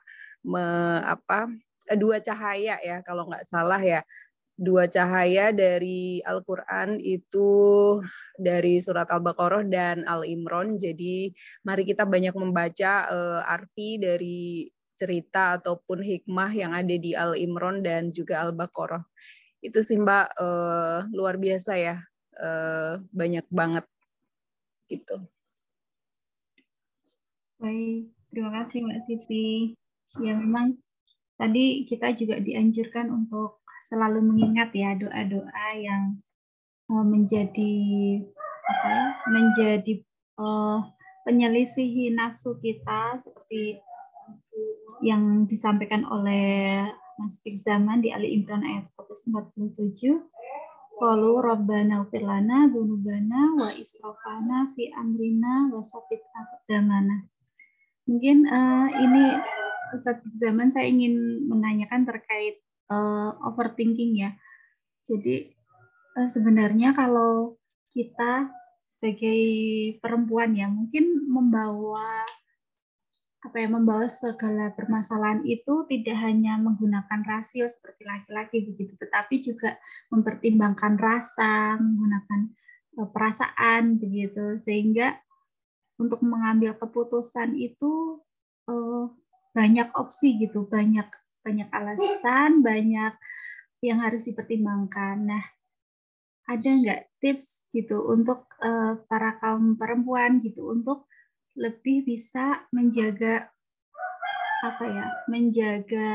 dua cahaya ya kalau nggak salah ya. Dua cahaya dari Al-Quran itu dari surat Al-Baqarah dan Al-Imran. Jadi mari kita banyak membaca arti dari cerita ataupun hikmah yang ada di Al-Imran dan juga Al-Baqarah. Itu sih Mbak, luar biasa ya, banyak banget gitu. Baik, terima kasih Mbak Siti. Ya memang tadi kita juga dianjurkan untuk selalu mengingat ya doa-doa yang menjadi penyelisihi nafsu kita, seperti yang disampaikan oleh Mas Fik Zaman di Ali Imran ayat 147. Qalu rabbana ighfir lana dzunubana wa israfana fi amrina wa tsabbit aqdamana. Mungkin ini Ustadz Fik Zaman, saya ingin menanyakan terkait overthinking ya. Jadi sebenarnya kalau kita sebagai perempuan ya mungkin membawa segala permasalahan itu tidak hanya menggunakan rasio seperti laki-laki begitu, tetapi juga mempertimbangkan rasa, menggunakan perasaan begitu, sehingga untuk mengambil keputusan itu banyak opsi gitu, banyak alasan, banyak yang harus dipertimbangkan. Nah, ada nggak tips gitu untuk para kaum perempuan gitu untuk lebih bisa menjaga menjaga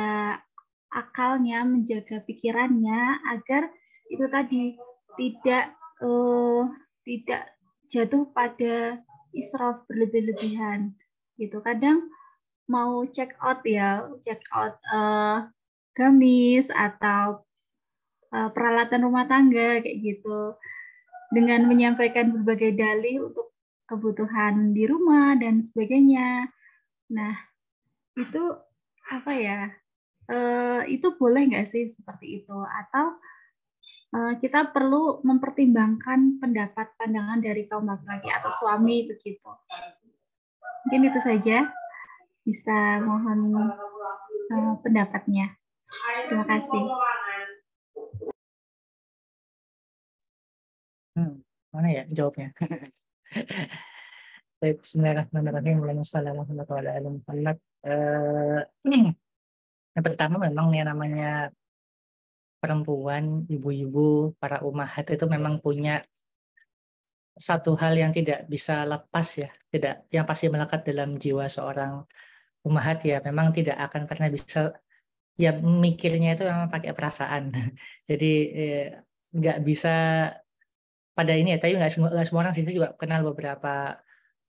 akalnya, menjaga pikirannya agar itu tadi tidak jatuh pada israf berlebih-lebihan gitu. Kadang mau check out gamis atau peralatan rumah tangga kayak gitu, dengan menyampaikan berbagai dalih untuk kebutuhan di rumah dan sebagainya. Nah, itu itu boleh nggak sih seperti itu? Atau kita perlu mempertimbangkan pandangan dari kaum laki-laki atau suami begitu? Mungkin itu saja. Bisa mohon pendapatnya. Terima kasih. Mana ya jawabnya? Bismillahirrahmanirrahim. Wassalamualaikum warahmatullahi wabarakatuh. Yang pertama memang yang namanya perempuan, ibu-ibu, para ummahat itu memang punya satu hal yang tidak bisa lepas ya, yang pasti melekat dalam jiwa seorang ummahat ya, memang tidak akan pernah bisa ya mikirnya itu memang pakai perasaan. Jadi nggak bisa pada ini ya, tapi nggak semua orang sini juga kenal beberapa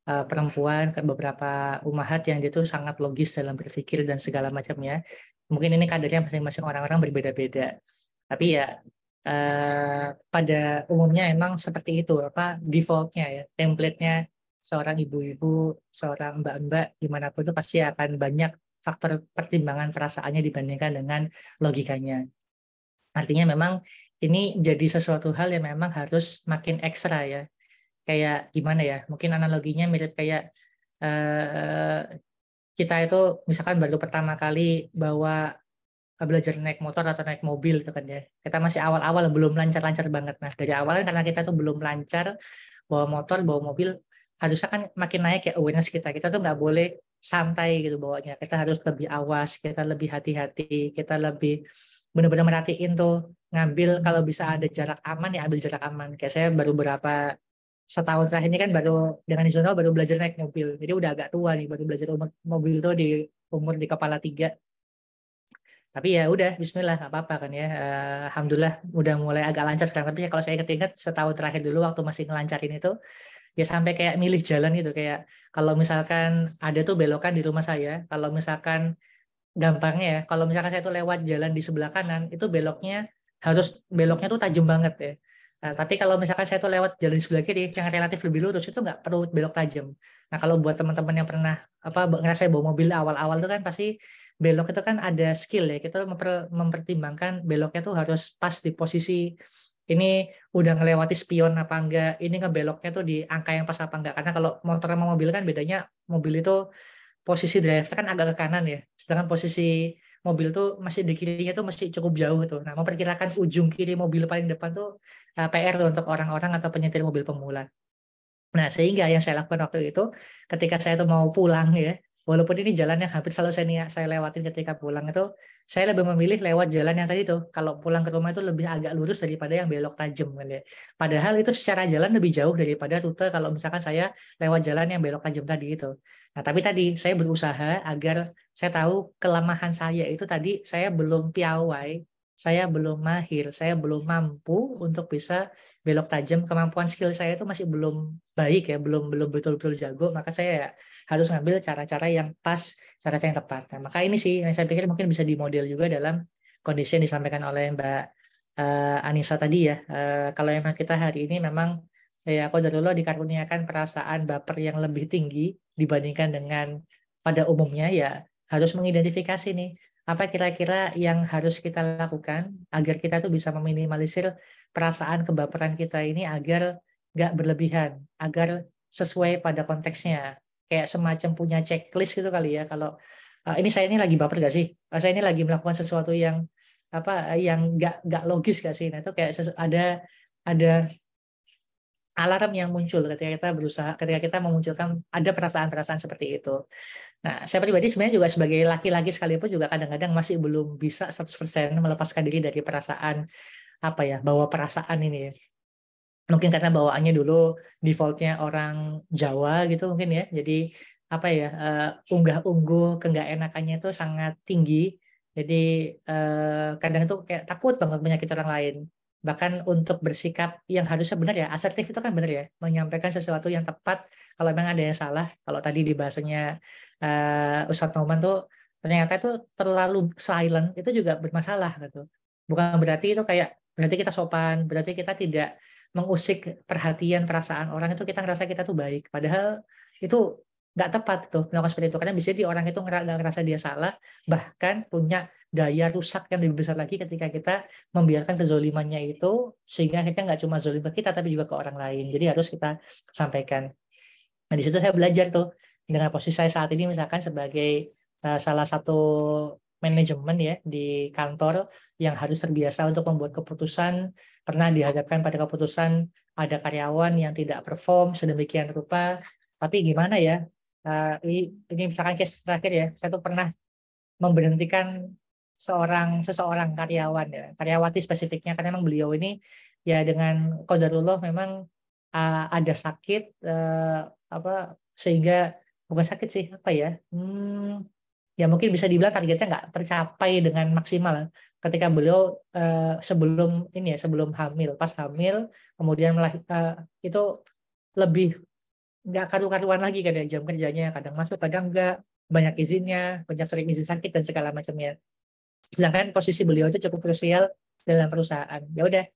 perempuan, beberapa ummahat yang itu sangat logis dalam berpikir dan segala macamnya. Mungkin ini kadarnya masing-masing orang-orang berbeda-beda. Tapi ya pada umumnya emang seperti itu, defaultnya ya, template-nya seorang ibu-ibu, seorang mbak-mbak dimanapun itu pasti akan banyak faktor pertimbangan perasaannya dibandingkan dengan logikanya. Artinya memang ini jadi sesuatu hal yang memang harus makin ekstra ya. Kayak gimana ya? Mungkin analoginya mirip kayak kita itu misalkan baru pertama kali belajar naik motor atau naik mobil gitu kan ya. Kita masih awal-awal belum lancar-lancar banget. Nah, dari awal karena kita tuh belum lancar bawa motor, bawa mobil, harusnya kan makin naik ya awareness kita. Kita tuh nggak boleh santai gitu bawanya. Kita harus lebih awas, kita lebih hati-hati, kita lebih benar-benar merhatiin tuh ngambil kalau bisa ada jarak aman ya ambil jarak aman. Kayak saya baru setahun terakhir ini kan baru dengan izin Allah baru belajar naik mobil. Jadi udah agak tua nih baru belajar mobil tuh di umur di kepala 3. Tapi ya udah bismillah nggak apa-apa kan ya. Alhamdulillah udah mulai agak lancar sekarang. Tapi kalau saya ingat setahun terakhir dulu waktu masih ngelancarin itu ya sampai kayak milih jalan gitu, kayak kalau misalkan ada tuh belokan di rumah saya, kalau misalkan gampangnya ya, kalau misalkan saya tuh lewat jalan di sebelah kanan itu beloknya tuh tajam banget ya. Nah, tapi kalau misalkan saya tuh lewat jalan di sebelah kiri yang relatif lebih lurus itu nggak perlu belok tajam. Nah, kalau buat teman-teman yang pernah ngerasain bawa mobil awal-awal itu kan pasti belok itu kan ada skill ya. Kita mempertimbangkan beloknya tuh harus pas di posisi ini udah ngelewati spion apa enggak, ini ngebeloknya tuh di angka yang pas apa enggak. Karena kalau motor sama mobil kan bedanya, mobil itu posisi driver kan agak ke kanan ya, sedangkan posisi mobil tuh masih di kirinya tuh masih cukup jauh tuh. Nah, memperkirakan ujung kiri mobil paling depan tuh PR untuk orang-orang atau penyetir mobil pemula. Nah, sehingga yang saya lakukan waktu itu, ketika saya tuh mau pulang ya, walaupun ini jalan yang hampir selalu saya lewatin ketika pulang itu, saya lebih memilih lewat jalan yang tadi tuh. Kalau pulang ke rumah itu lebih agak lurus daripada yang belok tajam kan ya. Padahal itu secara jalan lebih jauh daripada rute kalau misalkan saya lewat jalan yang belok tajam tadi itu. Nah, tapi tadi saya berusaha agar saya tahu kelemahan saya itu tadi saya belum piawai, saya belum mahir, saya belum mampu untuk bisa belok tajam, kemampuan skill saya itu masih belum baik ya, belum betul-betul jago, maka saya harus ngambil cara-cara yang pas, cara-cara yang tepat. Nah, maka ini sih yang saya pikir mungkin bisa dimodel juga dalam kondisi yang disampaikan oleh Mbak Anissa tadi ya. Kalau memang kita hari ini memang ya qadarullah dikaruniakan perasaan baper yang lebih tinggi dibandingkan dengan pada umumnya, ya harus mengidentifikasi nih apa kira-kira yang harus kita lakukan agar kita tuh bisa meminimalisir perasaan kebaperan kita ini agar nggak berlebihan, agar sesuai pada konteksnya. Kayak semacam punya checklist gitu kali ya. Kalau ini saya ini lagi baper gak sih? Saya ini lagi melakukan sesuatu yang yang nggak logis gak sih? Nah, itu kayak ada alarm yang muncul ketika kita memunculkan ada perasaan-perasaan seperti itu. Nah, saya pribadi sebenarnya juga sebagai laki-laki sekalipun juga kadang-kadang masih belum bisa 100% melepaskan diri dari perasaan bawa perasaan ini ya. Mungkin karena bawaannya dulu defaultnya orang Jawa gitu mungkin ya. Jadi unggah-ungguh kenggak enakannya itu sangat tinggi. Jadi kadang itu kayak takut banget menyakiti orang lain. Bahkan untuk bersikap yang harusnya benar ya, asertif itu kan benar ya, menyampaikan sesuatu yang tepat kalau memang ada yang salah. Kalau tadi di bahasanya Ustadz Nauman tuh ternyata itu terlalu silent itu juga bermasalah gitu. Bukan berarti itu berarti kita sopan, berarti kita tidak mengusik perhatian perasaan orang, itu kita ngerasa kita tuh baik. Padahal itu nggak tepat tuh melakukan seperti itu, karena bisa di orang itu nggak ngerasa dia salah, bahkan punya daya rusak yang lebih besar lagi ketika kita membiarkan kezolimannya itu, sehingga kita nggak cuma zolim ke kita tapi juga ke orang lain. Jadi harus kita sampaikan. Nah, di situ saya belajar tuh dengan posisi saya saat ini misalkan sebagai salah satu manajemen ya di kantor yang harus terbiasa untuk membuat keputusan, pernah dihadapkan pada keputusan ada karyawan yang tidak perform sedemikian rupa, tapi gimana ya, ini misalkan case terakhir ya, saya tuh pernah memberhentikan seseorang karyawan ya, karyawati spesifiknya, karena memang beliau ini ya dengan qadarullah memang ada sakit sehingga bukan sakit sih ya mungkin bisa dibilang targetnya nggak tercapai dengan maksimal ketika beliau sebelum hamil, pas hamil kemudian itu lebih nggak karu-karuan lagi kan ya, jam kerjanya kadang masuk kadang enggak, banyak izinnya, banyak sering izin sakit dan segala macamnya. Sedangkan posisi beliau itu cukup krusial dalam perusahaan. Ya udah.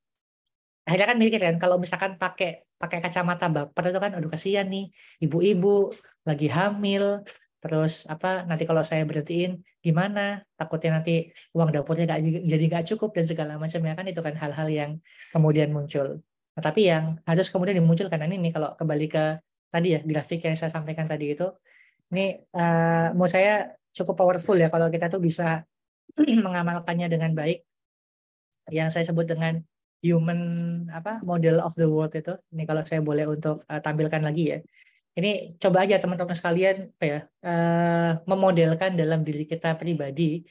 Akhirnya kan mikir kan, kalau misalkan pakai kacamata baper itu kan, aduh kasihan nih ibu-ibu lagi hamil, terus apa nanti kalau saya berhentiin gimana, takutnya nanti uang dapurnya jadi nggak cukup dan segala macam ya kan, itu kan hal-hal yang kemudian muncul. Nah, tapi yang harus kemudian dimunculkan ini kalau kembali ke tadi ya grafik yang saya sampaikan tadi itu, ini mau saya cukup powerful ya kalau kita tuh bisa mengamalkannya dengan baik, yang saya sebut dengan human model of the world itu. Ini kalau saya boleh untuk tampilkan lagi ya. Ini coba aja teman-teman sekalian memodelkan dalam diri kita pribadi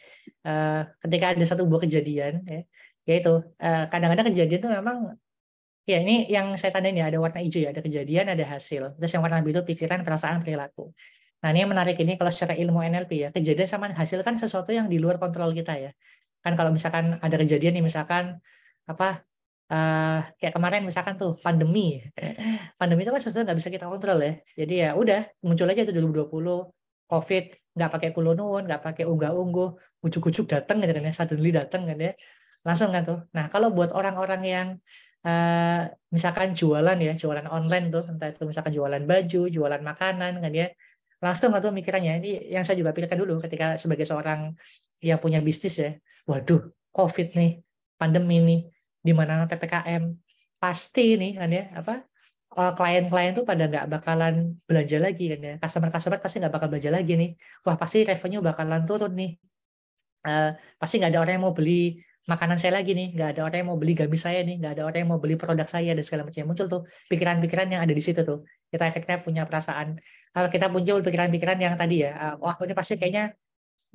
ketika ada satu buah kejadian ya, yaitu kadang-kadang kejadian itu memang ya ini yang saya tandain ya, ada warna hijau ya, ada kejadian, ada hasil. Terus yang warna biru pikiran, perasaan, perilaku. Nah, ini yang menarik ini kalau secara ilmu NLP ya, kejadian sama hasil kan sesuatu yang di luar kontrol kita ya. Kan kalau misalkan ada kejadian nih, misalkan kayak kemarin misalkan tuh pandemi itu kan sesuatu nggak bisa kita kontrol ya, jadi ya udah muncul aja itu 2020 COVID, nggak pakai kulonun, nggak pakai unggah-ungguh, ujuk-ujuk datang gitu kan ya, suddenly datang kan ya, langsung kan tuh. Nah kalau buat orang-orang yang misalkan jualan online tuh, entah itu misalkan jualan baju, jualan makanan kan ya, langsung atau mikirannya ini yang saya juga pikirkan dulu ketika sebagai seorang yang punya bisnis ya, waduh COVID nih, pandemi nih, di mana PPKM, pasti nih kan ya klien-klien tuh pada nggak bakalan belanja lagi kan ya, customer pasti nggak bakal belanja lagi nih, wah pasti revenue bakalan turun nih, pasti nggak ada orang yang mau beli makanan saya lagi nih, nggak ada orang yang mau beli gamis saya nih, nggak ada orang yang mau beli produk saya dan segala macam. Muncul tuh pikiran-pikiran yang ada di situ tuh, kita akhirnya punya perasaan, kita muncul pikiran-pikiran yang tadi ya, wah ini pasti kayaknya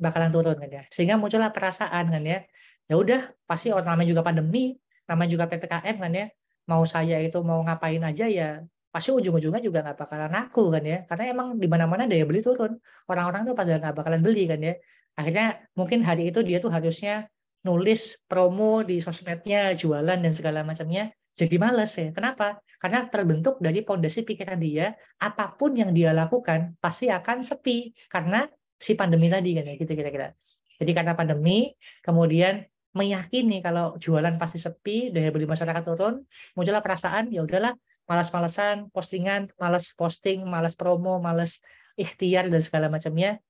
bakalan turun kan ya, sehingga muncullah perasaan kan ya, ya udah pasti orang namanya juga pandemi, namanya juga PPKM kan ya, mau saya itu mau ngapain aja ya pasti ujung-ujungnya juga nggak bakalan laku kan ya, karena emang di mana-mana daya beli turun, orang-orang tuh pada nggak bakalan beli kan ya. Akhirnya mungkin hari itu dia tuh harusnya nulis promo di sosmednya, jualan dan segala macamnya, jadi males ya. Kenapa? Karena terbentuk dari pondasi pikiran dia, apapun yang dia lakukan pasti akan sepi karena si pandemi tadi kan ya, gitu kira-kira. Jadi karena pandemi, kemudian meyakini kalau jualan pasti sepi, daya beli masyarakat turun, muncullah perasaan ya udahlah, malas-malasan postingan, malas posting, malas promo, malas ikhtiar dan segala macamnya.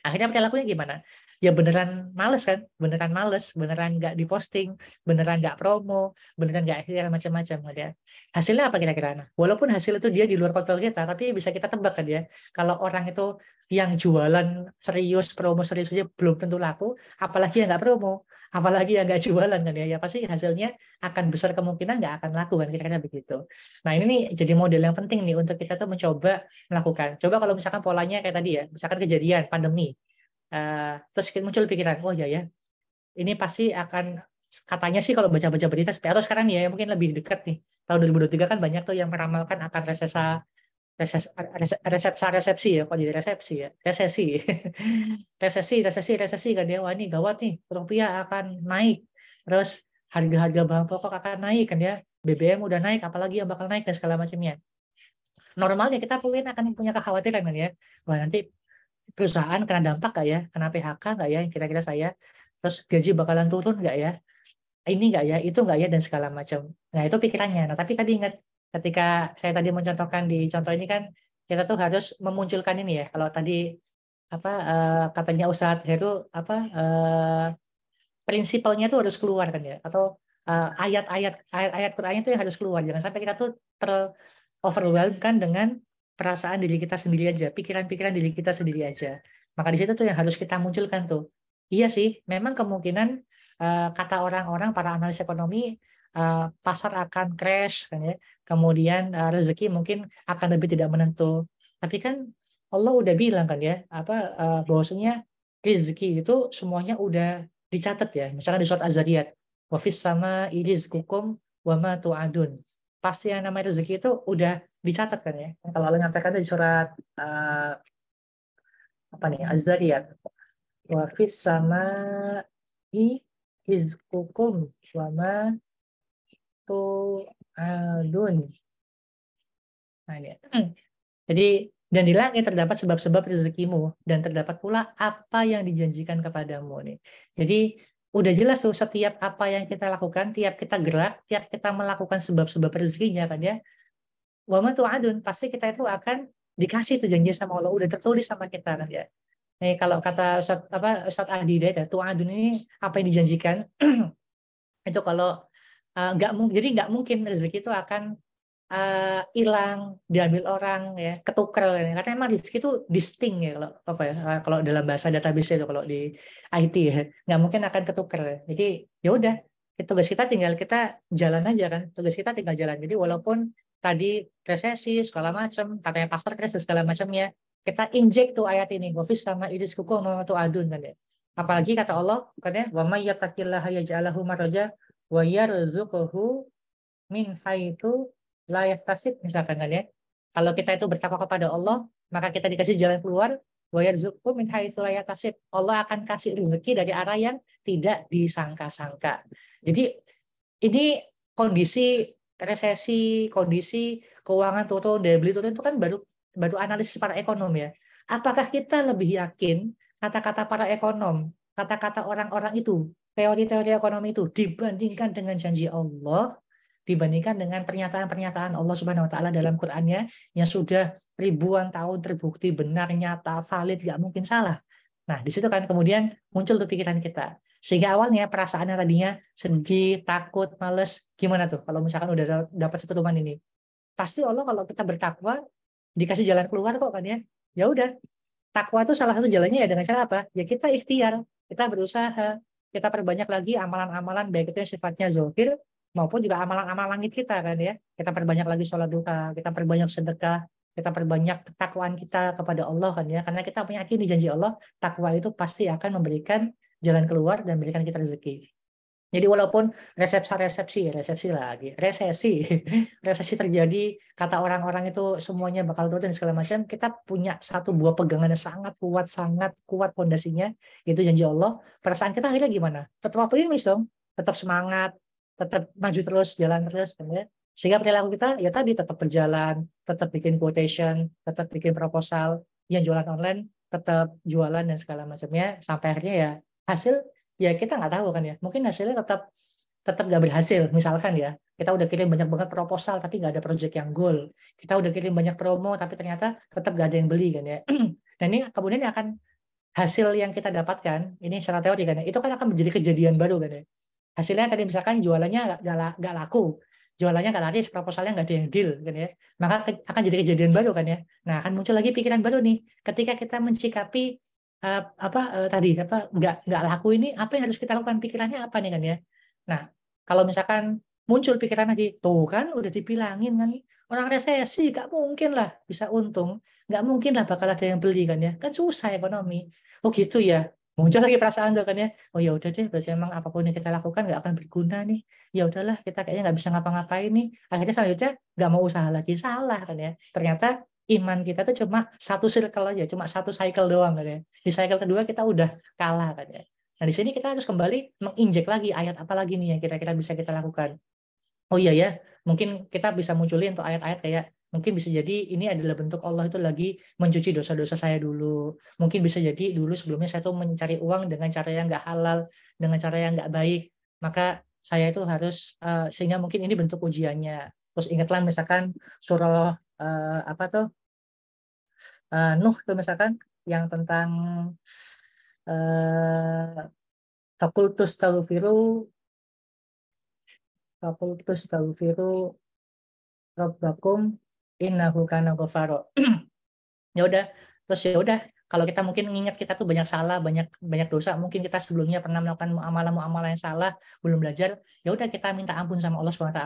Akhirnya perilakunya gimana? Ya beneran males kan, beneran males, beneran nggak diposting, beneran nggak promo, beneran nggak ikhtiar macam-macam kan ya. Hasilnya apa kira-kira? Nah, walaupun hasil itu dia di luar kontrol kita, tapi bisa kita tebak kan ya. Kalau orang itu yang jualan serius, promo serius aja belum tentu laku, apalagi yang nggak promo, apalagi yang nggak jualan kan ya. Ya pasti hasilnya akan besar kemungkinan nggak akan laku kan, kira-kira begitu. Nah ini nih jadi model yang penting nih untuk kita tuh mencoba melakukan. Coba kalau misalkan polanya kayak tadi ya, misalkan kejadian pandemi. Terus muncul pikiran, oh ya ini pasti akan, katanya sih kalau baca-baca berita atau sekarang nih ya mungkin lebih dekat nih, tahun 2023 kan banyak tuh yang meramalkan akan resepsi ya, kok jadi resesi kan dia, wah ini gawat nih, rupiah akan naik, terus harga-harga bahan pokok akan naik kan ya, BBM udah naik, apalagi yang bakal naik dan segala macamnya. Normalnya kita mungkin akan punya kekhawatiran kan ya, wah nanti perusahaan kena dampak nggak ya, kena PHK nggak ya, kira-kira saya, terus gaji bakalan turun nggak ya, ini nggak ya, itu nggak ya, dan segala macam. Nah itu pikirannya. Nah tapi tadi ingat ketika saya tadi mencontohkan di contoh ini kan, kita tuh harus memunculkan ini ya. Kalau tadi katanya Ustadz Heru prinsipalnya tuh harus keluar kan ya, atau ayat-ayat Qur'annya itu yang harus keluar. Jangan sampai kita tuh overwhelmed kan dengan perasaan diri kita sendiri aja, pikiran-pikiran diri kita sendiri aja. Maka di situ tuh yang harus kita munculkan tuh. Iya sih, memang kemungkinan kata orang-orang para analis ekonomi pasar akan crash kan ya. Kemudian rezeki mungkin akan lebih tidak menentu. Tapi kan Allah udah bilang kan ya, bahwasanya rezeki itu semuanya udah dicatat ya. Misalnya di surat Az-Zariyat, wa fis sama rizqukum wa ma tu'adun. Pasti yang namanya rezeki itu udah dicatat kan ya. Kalau Allah nyampaikan di surat Az-Zariyat, wa fis sama'i rizqukum wa ma tu'adun. Nah, ini. Jadi dan di langit terdapat sebab-sebab rezekimu dan terdapat pula apa yang dijanjikan kepadamu nih. Jadi Udah jelas tuh setiap apa yang kita lakukan, tiap kita gerak, tiap kita melakukan sebab-sebab rezekinya kan ya. Wa ma tu'adun, pasti kita itu akan dikasih tuh janji sama Allah, udah tertulis sama kita kan ya. Nih kalau kata Ustadz Adi ya, tu'adun ini apa yang dijanjikan itu kalau jadi nggak mungkin rezeki itu akan hilang, diambil orang ya, ketuker ya. Karena emang rezeki itu distinct ya kalau apa ya, kalau dalam bahasa database itu kalau di IT ya, nggak mungkin akan ketuker. Jadi ya udah, tugas kita tinggal kita jalan aja kan, tugas kita tinggal jalan. Jadi walaupun tadi resesi segala macam, katanya pasar krisis segala macamnya, kita injek tuh ayat ini, wafis sama idis kuku tuh adun kan ya. Apalagi kata Allah kan ya, wa may yattaqillaha yaj'al lahu makhraja wa yarzuqhu min haitsu la yahtasib, misalkan kan ya. Kalau kita itu bertakwa kepada Allah, maka kita dikasih jalan keluar, wa yarzuqhu min haitsu la yahtasib. Allah akan kasih rezeki dari arah yang tidak disangka-sangka. Jadi ini kondisi resesi, kondisi keuangan turun, daya beli turun itu kan baru analisis para ekonom ya. Apakah kita lebih yakin kata-kata para ekonom, kata-kata orang-orang itu, teori-teori ekonomi itu dibandingkan dengan janji Allah, dibandingkan dengan pernyataan-pernyataan Allah Subhanahu wa taala dalam Qur'annya yang sudah ribuan tahun terbukti benar, nyata, valid, nggak mungkin salah. Nah, di situ kan kemudian muncul tuh pikiran kita. Sehingga awalnya perasaannya tadinya sedih, takut, males, gimana tuh kalau misalkan udah dapat seteruman ini. Pasti Allah kalau kita bertakwa dikasih jalan keluar kok kan ya. Ya udah. Takwa itu salah satu jalannya ya dengan cara apa? Ya kita ikhtiar, kita berusaha, kita perbanyak lagi amalan-amalan baik itu yang sifatnya zahir maupun juga amalan-amalan langit kita kan ya. Kita perbanyak lagi sholat duha, kita perbanyak sedekah, kita perbanyak ketakwaan kita kepada Allah kan ya. Karena kita meyakini janji Allah, takwa itu pasti akan memberikan jalan keluar dan memberikan kita rezeki. Jadi walaupun resesi terjadi, kata orang-orang itu semuanya bakal turun dan segala macam, kita punya satu buah pegangan yang sangat kuat fondasinya, yaitu janji Allah. Perasaan kita akhirnya gimana? Tetap optimis dong, tetap semangat, tetap maju terus, jalan terus, kan ya. Sehingga perilaku kita ya tadi tetap berjalan, tetap bikin quotation, tetap bikin proposal, yang jualan online tetap jualan dan segala macamnya, sampai akhirnya ya hasil ya kita nggak tahu kan ya, mungkin hasilnya tetap nggak berhasil. Misalkan ya kita udah kirim banyak banget proposal tapi nggak ada project yang goal, kita udah kirim banyak promo tapi ternyata tetap nggak ada yang beli kan ya. Dan ini kemudian akan hasil yang kita dapatkan ini secara teori kan ya, itu kan akan menjadi kejadian baru kan ya. Hasilnya tadi misalkan jualannya nggak laku, jualannya nggak laris, proposalnya nggak ada yang deal kan ya, maka akan jadi kejadian baru kan ya. Nah akan muncul lagi pikiran baru nih ketika kita mencikapi tadi nggak laku ini, apa yang harus kita lakukan, pikirannya apa nih kan ya. Nah kalau misalkan muncul pikiran lagi, tuh kan udah dibilangin kan orang resesi nggak mungkin lah bisa untung, nggak mungkin lah bakal ada yang beli kan ya, kan susah ekonomi. Oh gitu ya, muncul lagi perasaan tuh kan ya, oh ya udah deh berarti emang apapun yang kita lakukan nggak akan berguna nih, ya udahlah kita kayaknya nggak bisa ngapa-ngapain nih. Akhirnya selanjutnya nggak mau usaha lagi, salah kan ya. Ternyata iman kita tuh cuma satu circle aja, cuma satu cycle doang kan ya. Di cycle kedua kita udah kalah kan ya. Nah di sini kita harus kembali menginjek lagi ayat apa lagi nih yang kira-kira bisa kita lakukan. Oh iya ya, mungkin kita bisa munculin untuk ayat-ayat kayak mungkin bisa jadi ini adalah bentuk Allah itu lagi mencuci dosa-dosa saya dulu. Mungkin bisa jadi dulu sebelumnya saya tuh mencari uang dengan cara yang nggak halal, dengan cara yang nggak baik. Maka saya itu harus sehingga mungkin ini bentuk ujiannya. Terus ingatlah misalkan surah apa tuh Nuh tuh misalkan yang tentang fakultus taghfiru rabbakum innahu kana ghafara. Ya udah, terus ya udah kalau kita mungkin mengingat kita tuh banyak salah, banyak dosa, mungkin kita sebelumnya pernah melakukan muamalah-muamalah yang salah, belum belajar, ya udah kita minta ampun sama Allah SWT.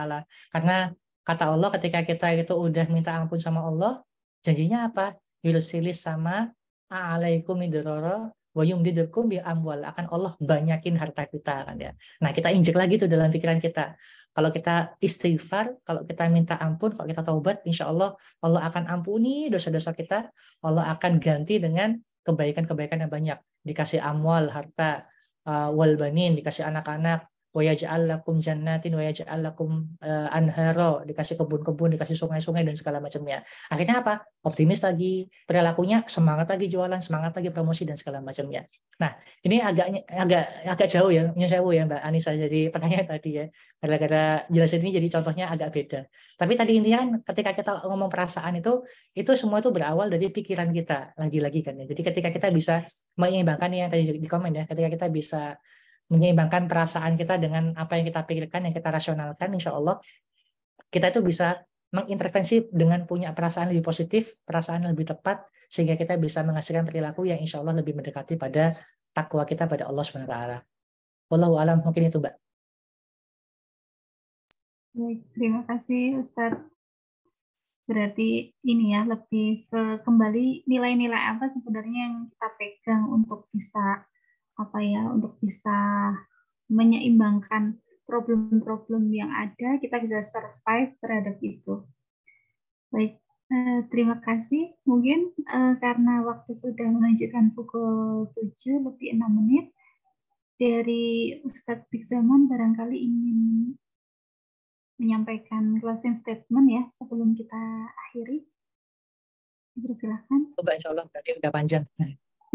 Karena kata Allah ketika kita itu udah minta ampun sama Allah, janjinya apa? Yursilis sama alaikum idrara wa yumdidukum bi amwal, akan Allah banyakin harta kita kan ya. Nah, kita injek lagi tuh dalam pikiran kita. Kalau kita istighfar, kalau kita minta ampun, kalau kita taubat, insya Allah Allah akan ampuni dosa-dosa kita, Allah akan ganti dengan kebaikan-kebaikan yang banyak. Dikasih amwal, harta, wal banin, dikasih anak-anak, wa yaj'al lakum jannatin wa yaj'al lakum anhara, dikasih kebun-kebun, dikasih sungai-sungai dan segala macamnya. Akhirnya apa? Optimis lagi perilakunya, semangat lagi jualan, semangat lagi promosi dan segala macamnya. Nah, ini agak jauh ya, nyun sewu ya Mbak Anissa, jadi pertanyaan tadi ya. Gara-gara jelasin ini jadi contohnya agak beda. Tapi tadi intinya kan ketika kita ngomong perasaan itu semua itu berawal dari pikiran kita lagi-lagi kan ya. Jadi ketika kita bisa menyeimbangkan yang tadi di komen ya, ketika kita bisa menyeimbangkan perasaan kita dengan apa yang kita pikirkan, yang kita rasionalkan, insya Allah kita itu bisa mengintervensi dengan punya perasaan lebih positif, perasaan lebih tepat, sehingga kita bisa menghasilkan perilaku yang insya Allah lebih mendekati pada takwa kita pada Allah SWT. Wallahu a'lam, mungkin itu Mbak. Baik, terima kasih Ustadz. Berarti ini ya, lebih ke kembali nilai-nilai apa sebenarnya yang kita pegang untuk bisa untuk bisa menyeimbangkan problem-problem yang ada, kita bisa survive terhadap itu. Baik, terima kasih. Mungkin karena waktu sudah menunjukkan pukul 7 lebih 6 menit, dari Ustadz Bikzaman barangkali ingin menyampaikan closing statement ya sebelum kita akhiri. Silakan. Coba insya Allah, berarti udah panjang.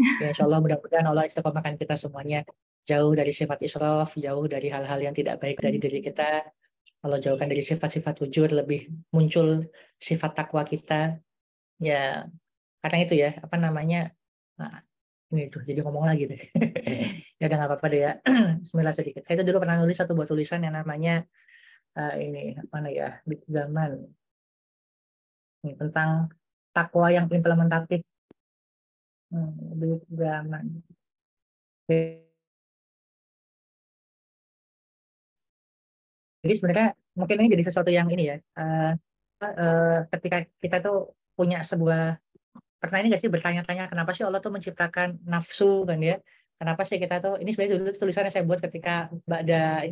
Ya, insya Allah mudah-mudahan Allah istiqomahkan kita semuanya jauh dari sifat israf, jauh dari hal-hal yang tidak baik dari diri kita. Allah jauhkan dari sifat-sifat fujur, lebih muncul sifat takwa kita. Ya, karena itu ya, nah, ini tuh jadi ngomong lagi deh. Ya udah nggak apa-apa deh ya. Bismillah sedikit. Saya itu dulu pernah nulis satu buah tulisan yang namanya di zaman ini, tentang takwa yang implementatif. Jadi sebenarnya mungkin ini jadi sesuatu yang ini ya, ketika kita tuh punya sebuah pertanyaan nggak sih, bertanya-tanya kenapa sih Allah tuh menciptakan nafsu kan ya, kenapa sih kita tuh, ini sebenarnya dulu tulisannya saya buat ketika ba'da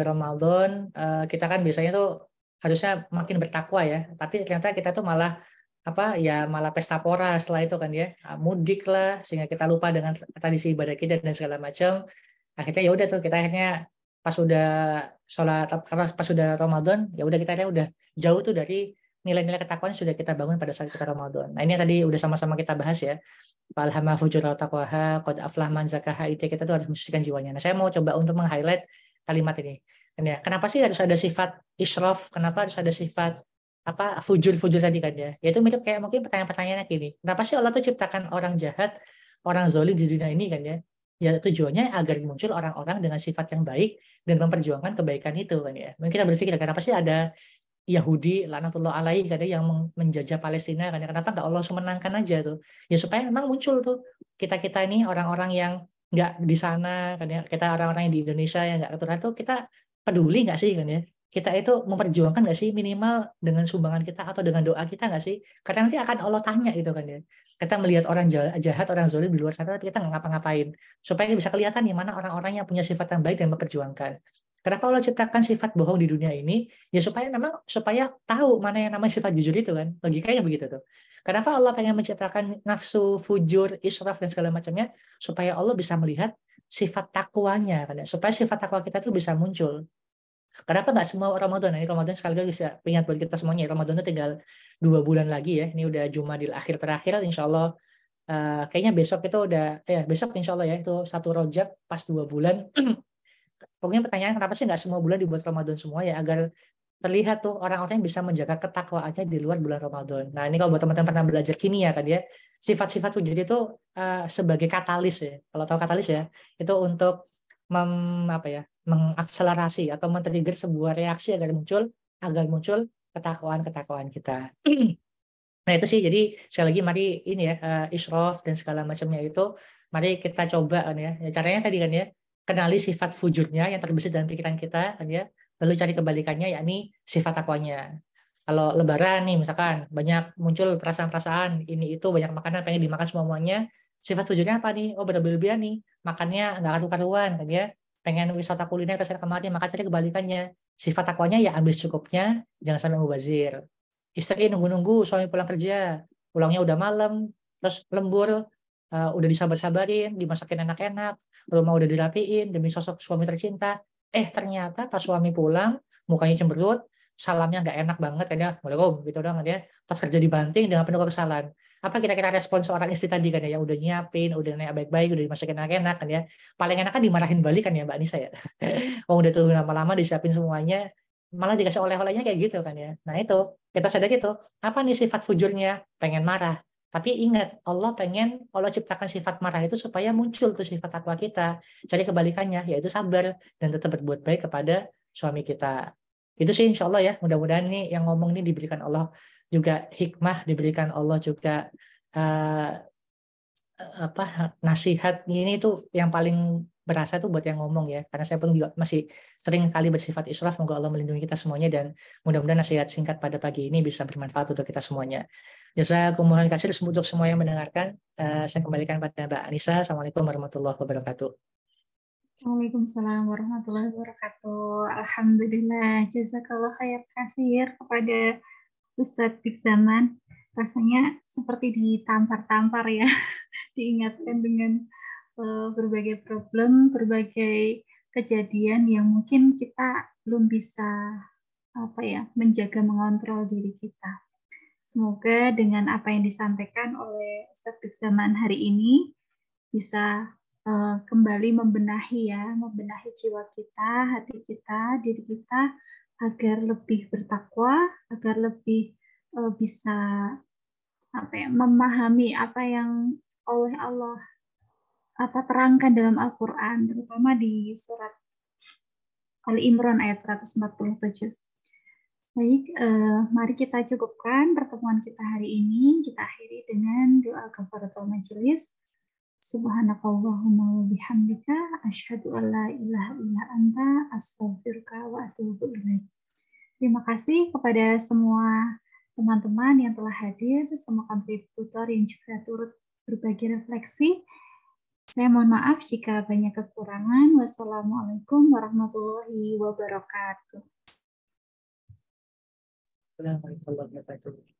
Ramadan, kita kan biasanya tuh harusnya makin bertakwa ya, tapi ternyata kita tuh malah malah pesta pora setelah itu kan ya, mudik lah sehingga kita lupa dengan tradisi ibadah kita dan segala macam. Akhirnya ya udah tuh kita akhirnya pas udah sholat, pas udah Ramadan ya udah kita udah jauh tuh dari nilai-nilai ketakwaan yang sudah kita bangun pada saat kita Ramadan. Nah ini tadi udah sama-sama kita bahas ya, falhama fujura taqwaha qad aflah man zakaha, itu kita tuh harus mensucikan jiwanya. Nah saya mau coba untuk meng-highlight kalimat ini. Dan ya, kenapa sih harus ada sifat israf? Kenapa harus ada sifat fujur tadi kan ya? Yaitu mirip kayak mungkin pertanyaan-pertanyaannya gini. Kenapa sih Allah tuh ciptakan orang jahat, orang zalim di dunia ini kan ya? Ya tujuannya agar muncul orang-orang dengan sifat yang baik dan memperjuangkan kebaikan itu kan ya. Mungkin kita berpikir kenapa sih ada Yahudi laknatullah alaihi kan ya, yang menjajah Palestina kan ya? Kenapa nggak Allah semenangkan aja tuh? Ya supaya memang muncul tuh kita ini orang-orang yang nggak di sana kan ya, kita orang-orang yang di Indonesia yang nggak keturunan tuh, kita peduli nggak sih kan ya? Kita itu memperjuangkan nggak sih minimal dengan sumbangan kita atau dengan doa kita nggak sih? Karena nanti akan Allah tanya gitu kan ya. Kita melihat orang jahat, orang zalim di luar sana, tapi kita nggak ngapa-ngapain. Supaya bisa kelihatan nih mana orang-orang yang punya sifat yang baik dan memperjuangkan. Kenapa Allah ciptakan sifat bohong di dunia ini? Ya supaya tahu mana yang namanya sifat jujur itu kan. Logikanya begitu tuh. Kenapa Allah pengen menciptakan nafsu, fujur, israf dan segala macamnya? Supaya Allah bisa melihat sifat takwanya kan ya. Supaya sifat takwa kita tuh bisa muncul. Kenapa nggak semua Ramadan? Ini Ramadan sekali lagi bisa ingat buat kita semuanya. Ramadan itu tinggal 2 bulan lagi ya. Ini udah Jumadil akhir terakhir. Insya Allah kayaknya besok itu udah besok insya Allah ya itu 1 Rajab pas 2 bulan. Pokoknya pertanyaan kenapa sih nggak semua bulan dibuat Ramadan semua ya, agar terlihat tuh orang-orang yang bisa menjaga ketakwaannya di luar bulan Ramadan. Nah ini kalau buat teman-teman pernah belajar kimia kan ya, sifat-sifat wujud itu sebagai katalis ya. Kalau tahu katalis ya, itu untuk mengakselerasi atau men-trigger sebuah reaksi agar muncul ketakwaan kita. Nah itu sih, jadi sekali lagi mari ini ya, israf dan segala macamnya itu mari kita coba kan ya. Caranya tadi kan ya, kenali sifat fujurnya yang terbesit dalam pikiran kita kan ya, lalu cari kebalikannya yakni sifat takwanya. Kalau lebaran nih misalkan banyak muncul perasaan-perasaan ini itu, banyak makanan pengen dimakan semuanya, sifat fujurnya apa nih? Oh berlebihan nih, makannya nggak karu-karuan kan ya, pengen wisata kuliner ke sana kemari, maka cari kebalikannya. Sifat takwanya ya ambil secukupnya, jangan sampai mubazir. Istri nunggu-nunggu suami pulang kerja, pulangnya udah malam, terus lembur, udah disabar-sabarin, dimasakin enak-enak, rumah udah dirapiin demi sosok suami tercinta. Ternyata pas suami pulang, mukanya cemberut, salamnya nggak enak banget, kan ya, Assalamualaikum gitu doang dia. Pas kerja dibanting dengan penuh kesalahan. Apa kira-kira respon seorang istri tadi kan ya, yang udah nyiapin, udah nanya baik-baik, udah dimasakin enak-enak kan ya. Paling enak kan dimarahin balik kan ya Mbak Anissa ya. Udah tuh lama-lama disiapin semuanya, malah dikasih oleh-olehnya kayak gitu kan ya. Nah itu, kita sadar itu, apa nih sifat fujurnya? Pengen marah. Tapi ingat, Allah ciptakan sifat marah itu supaya muncul tuh sifat takwa kita. Jadi kebalikannya, yaitu sabar dan tetap berbuat baik kepada suami kita. Itu sih insya Allah ya, mudah-mudahan nih yang ngomong ini diberikan Allah juga hikmah, diberikan Allah juga nasihat ini tuh yang paling berasa tuh buat yang ngomong ya, karena saya pun juga masih sering kali bersifat israf. Semoga Allah melindungi kita semuanya dan mudah-mudahan nasihat singkat pada pagi ini bisa bermanfaat untuk kita semuanya. Jazakumullah khairan untuk semua yang mendengarkan. Saya kembalikan pada Mbak Anissa. Assalamualaikum warahmatullahi wabarakatuh. Waalaikumsalam warahmatullahi wabarakatuh. Alhamdulillah, jazakallah khair katsir kepada Ustadz Bikzaman. Rasanya seperti ditampar-tampar ya, diingatkan dengan berbagai problem, berbagai kejadian yang mungkin kita belum bisa menjaga, mengontrol diri kita. Semoga dengan apa yang disampaikan oleh Ustadz Bikzaman hari ini bisa kembali membenahi jiwa kita, hati kita, diri kita agar lebih bertakwa, agar lebih bisa memahami apa yang oleh Allah terangkan dalam Al-Quran, terutama di surat Ali Imran ayat 147. Baik, mari kita cukupkan pertemuan kita hari ini. Kita akhiri dengan doa kafaratul majelis. Subhanakallahumma wa bihamdika asyhadu an la ilaha illa anta astaghfiruka wa atubu ilaik. Terima kasih kepada semua teman-teman yang telah hadir, semua kontributor yang juga turut berbagi refleksi. Saya mohon maaf jika banyak kekurangan. Wassalamualaikum warahmatullahi wabarakatuh. Assalamualaikum warahmatullahi wabarakatuh.